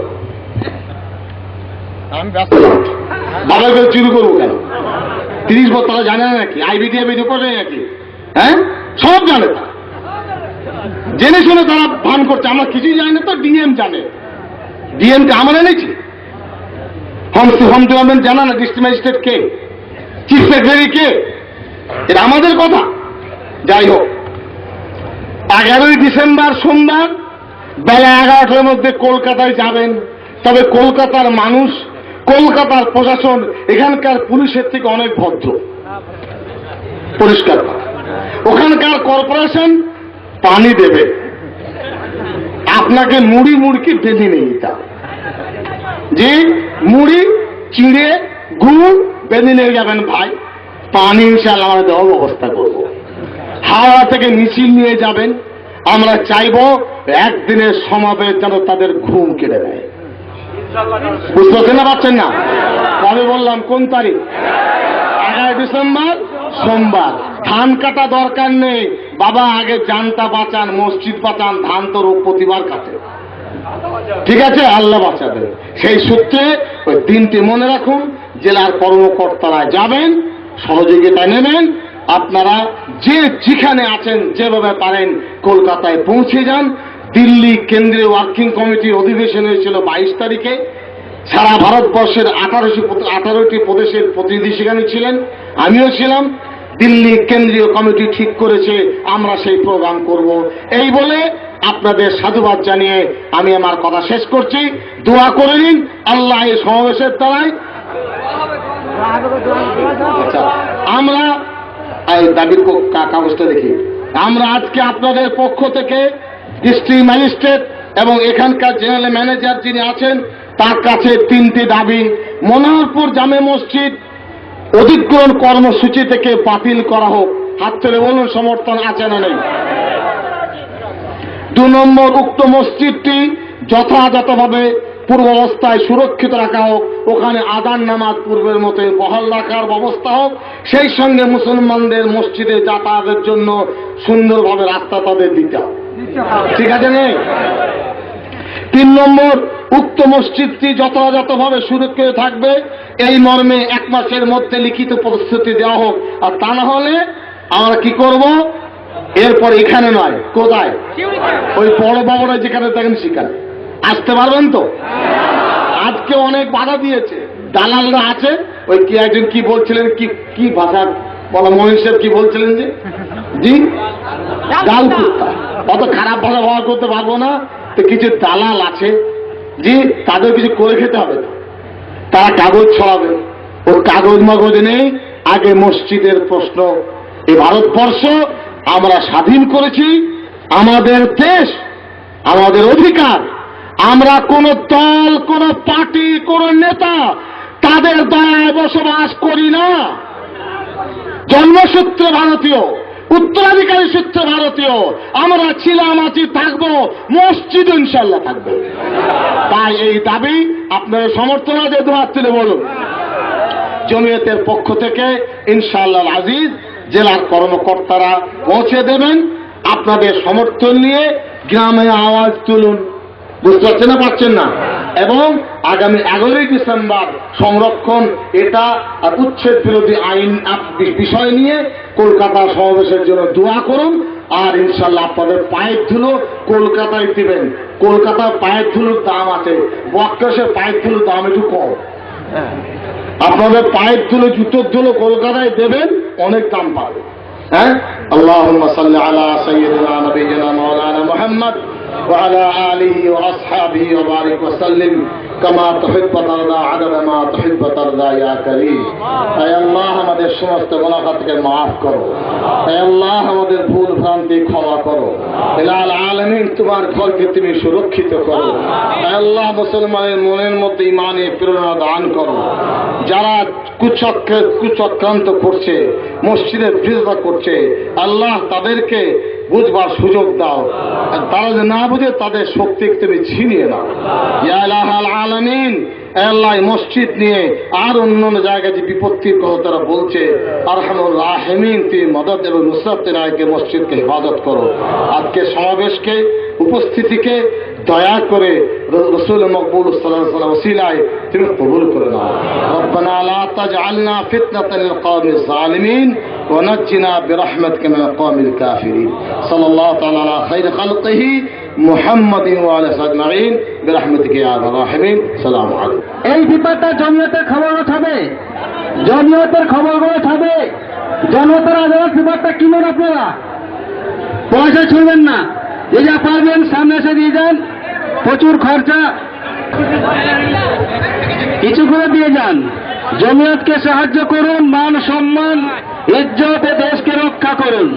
আমি ব্যস্ত, বাবার কাছে চুরি করবো কেন? 30 বছর তারা জানে না নাকি? আইবিডিএ করে নাকি? হ্যাঁ, সব জানে। তারা জেনে শুনে তারা ভান করছে আমরা কিছুই জানি না। তো ডিএম জানে। ডিএমকে আমরা এনেছি। হোম ডিপার্টমেন্ট জানা না ডিস্ট্রিক্ট ম্যাজিস্ট্রেট কে, চিফ সেক্রেটারি কে? এটা আমাদের কথা। যাই হোক, 11ই ডিসেম্বর সোমবার বেলা 11টার মধ্যে কলকাতায় যাবেন। তবে কলকাতার মানুষ, কলকাতার প্রশাসন, এখানকার পুলিশের থেকে অনেক ভদ্র, পরিষ্কার। ওখানকার কর্পোরেশন পানি দেবে, আপনাকে মুড়ি মুড়কি বেঁধে নিয়ে নিতে হবে। যে মুড়ি চিড়ে গুড় বেঁধে নিয়ে যাবেন ভাই, পানি ইনশাআল্লাহ আমরা দেওয়ার ব্যবস্থা করব। হাওড়া থেকে মিছিল নিয়ে যাবেন। আমরা চাইব একদিনের সমাবেশ যেন তাদের ঘুম কেড়ে দেয়। বুঝতে পারছেন না? পারছেন না? কবে বললাম? কোন তারিখ? 11 ডিসেম্বর সোমবার। ধান কাটা দরকার নেই বাবা, আগে জানটা বাঁচান, মসজিদ বাঁচান, ধান তো রোগ প্রতিবার কাটে। ঠিক আছে, আল্লাহ বাঁচাবে। সেই সূত্রে ওই দিনটি মনে রাখুন। জেলার কর্মকর্তারা যাবেন, সহযোগিতা নেবেন। আপনারা যে যেখানে আছেন যেভাবে পারেন কলকাতায় পৌঁছে যান। দিল্লি কেন্দ্রীয় ওয়ার্কিং কমিটির অধিবেশন হয়েছিল 22 তারিখে। সারা ভারতবর্ষের 18টি প্রদেশের প্রতিনিধি সেখানে ছিলেন, আমিও ছিলাম। দিল্লি কেন্দ্রীয় কমিটি ঠিক করেছে, আমরা সেই প্রোগ্রাম করব। এই বলে আপনাদের সাধুবাদ জানিয়ে আমি আমার কথা শেষ করছি। দোয়া করে নিন আল্লাহ এই সমাবেশের দ্বারাই আমরা এই দাবির কাগজটা দেখি। আমরা আজকে আপনাদের পক্ষ থেকে ডিস্ট্রিক্ট ম্যাজিস্ট্রেট এবং এখানকার জেনারেল ম্যানেজার যিনি আছেন তার কাছে 3টি দাবি। মনোহরপুর জামে মসজিদ অধিগ্রহণ কর্মসূচি থেকে বাতিল করা হোক। হাত তুলে বলুন সমর্থন আছে না নেই। 2 নম্বর, উক্ত মসজিদটি যথাযথভাবে পূর্বাবস্থায় সুরক্ষিত রাখা হোক, ওখানে আযান নামাজ পূর্বের মতো বহাল রাখার ব্যবস্থা হোক, সেই সঙ্গে মুসলমানদের মসজিদে যাতায়াতের জন্য সুন্দরভাবে রাস্তা তাদের দিতে হবে। ঠিক আছে নেই? 3 নম্বর, উক্ত মসজিদটি যথাযথভাবে সুরক্ষিত থাকবে এই মর্মে 1 মাসের মধ্যে লিখিত প্রতিশ্রুতি দেওয়া হোক। আর তা না হলে আমরা কি করব? এরপর এখানে নয়, কোথায়? ওই বড় বাবুরা যেখানে থাকেন সেখানে আসতে পারবেন তো? আজকে অনেক বাধা দিয়েছে, দালালরা আছে। ওই কি একজন কি বলছিলেন, কি ভাষা বলা, মহিন সাহেব কি বলছিলেন যে জি গাল কুত্তা, অত খারাপ ভাষা ব্যবহার করতে পারবো না। তো কিছু দালাল আছে জি, তাদের কিছু করে খেতে হবে, তারা কাগজ ছড়াবে। ওর কাগজ মাগজ নেই। আগে মসজিদের প্রশ্ন। এই ভারতবর্ষ আমরা স্বাধীন করেছি, আমাদের দেশ, আমাদের অধিকার। আমরা কোন দল, কোন পার্টি, কোন নেতা তাদের দয়ায় বসবাস করি না। জন্মসূত্রে ভারতীয়, উত্তরাধিকারী সূত্রে ভারতীয়। আমরা ছিলাম, আছি, থাকবো, মসজিদ ইনশাল্লাহ থাকবে। তাই এই দাবি আপনাদের সমর্থন আছে, দুহাত তুলে বলুন। জমিয়তের পক্ষ থেকে ইনশাআল্লাহ আজিজ জেলার কর্মকর্তারা পৌঁছে দেবেন। আপনাদের সমর্থন নিয়ে গ্রামে আওয়াজ তুলুন। বুঝতে পারছেন না? পারছেন না? এবং আগামী 11ই ডিসেম্বর সংরক্ষণ এটা উচ্ছেদ বিরোধী আইন বিষয় নিয়ে কলকাতা সমাবেশের জন্য দোয়া করুন। আর ইনশাল্লাহ আপনাদের পায়ের ধুলো কলকাতায় দিবেন। কলকাতার পায়ের ধুলোর দাম আছে, বক্রেশের পায়ের ধুলোর দাম একটু কম। আপনাদের পায়ের ধুলো, জুতোর ধুলো কলকাতায় দেবেন, অনেক দাম পাবে। হ্যাঁ, আল্লাহুম্মা সাল্লি আলা সাইয়্যিদিনা নাবিয়িনা মাওলানা মুহাম্মদ ওয়া আলা আলিহি ওয়া আসহাবিহি ওয়া বারিক ওয়া সাল্লিম কামা তুহিব্বু তারদা আদাদা মা তুহিব্বু তারদা ইয়া কারীম। হে আল্লাহ, আমাদের সমস্ত গুনাহকে মাফ করো। হে আল্লাহ, আমাদের ভুল ভ্রান্তি ক্ষমা করো। ইলাল আলামিন, তোমার ঘরকে তুমি সুরক্ষিত করো। হে আল্লাহ, মুসলমানের মনের মধ্যে ঈমানের প্রেরণা দান করো। যারা কুচক্রান্ত করছে, মসজিদের বিরোধিতা করছে, আল্লাহ তাদেরকে বুঝবার সুযোগ দাও। আর তারা যে না বুঝে তাদের শক্তি তুমি ছিনিয়ে নাও। ইয়া ইলাহাল আলামিন, আল্লাহ মসজিদ নিয়ে আর অন্য জায়গায় যে বিপত্তির কথা তারা বলছে, আরহামুর রাহিমিন তুমি মদদ এবং নুসরাত নায়কে মসজিদকে হেফাজত করো। আজকে সমাবেশকে, উপস্থিতিকে দয়া করে রাসূল মকবুল সাল্লাল্লাহু আলাইহি ওয়াসাল্লাম ওসিলায় তুমি কবুল করে নাও। রব্বানা লা তাজআলনা ফিতনাতাল লিল কওমিজ জালিমিন ওয়া নাজ্জিনা বিরহমাতিকা মিনাল কওমিল কাফিরিন। সাল্লাল্লাহু তাআলা আলা খায়রি খালকিহি মুহাম্মাদিন ওয়া আলা আজমাইন বিরহমাতিকা ইয়া আরহামার রাহিমিন। আসসালামু আলাইকুম। এই ব্যাপারটা জমিয়তের খবর হবে, জমিয়তের খবরগুলো হবে। জনতার আদালত ব্যাপারটা কিনুন, আপনারা পয়সা ছুঁড়বেন না। যে যা পারবেন সামনে এসে দিয়ে যান, প্রচুর খরচা, কিছু করে দিয়ে যান। জমিয়তকে সাহায্য করুন, মান সম্মান ইজ্জত দেশকে রক্ষা করুন।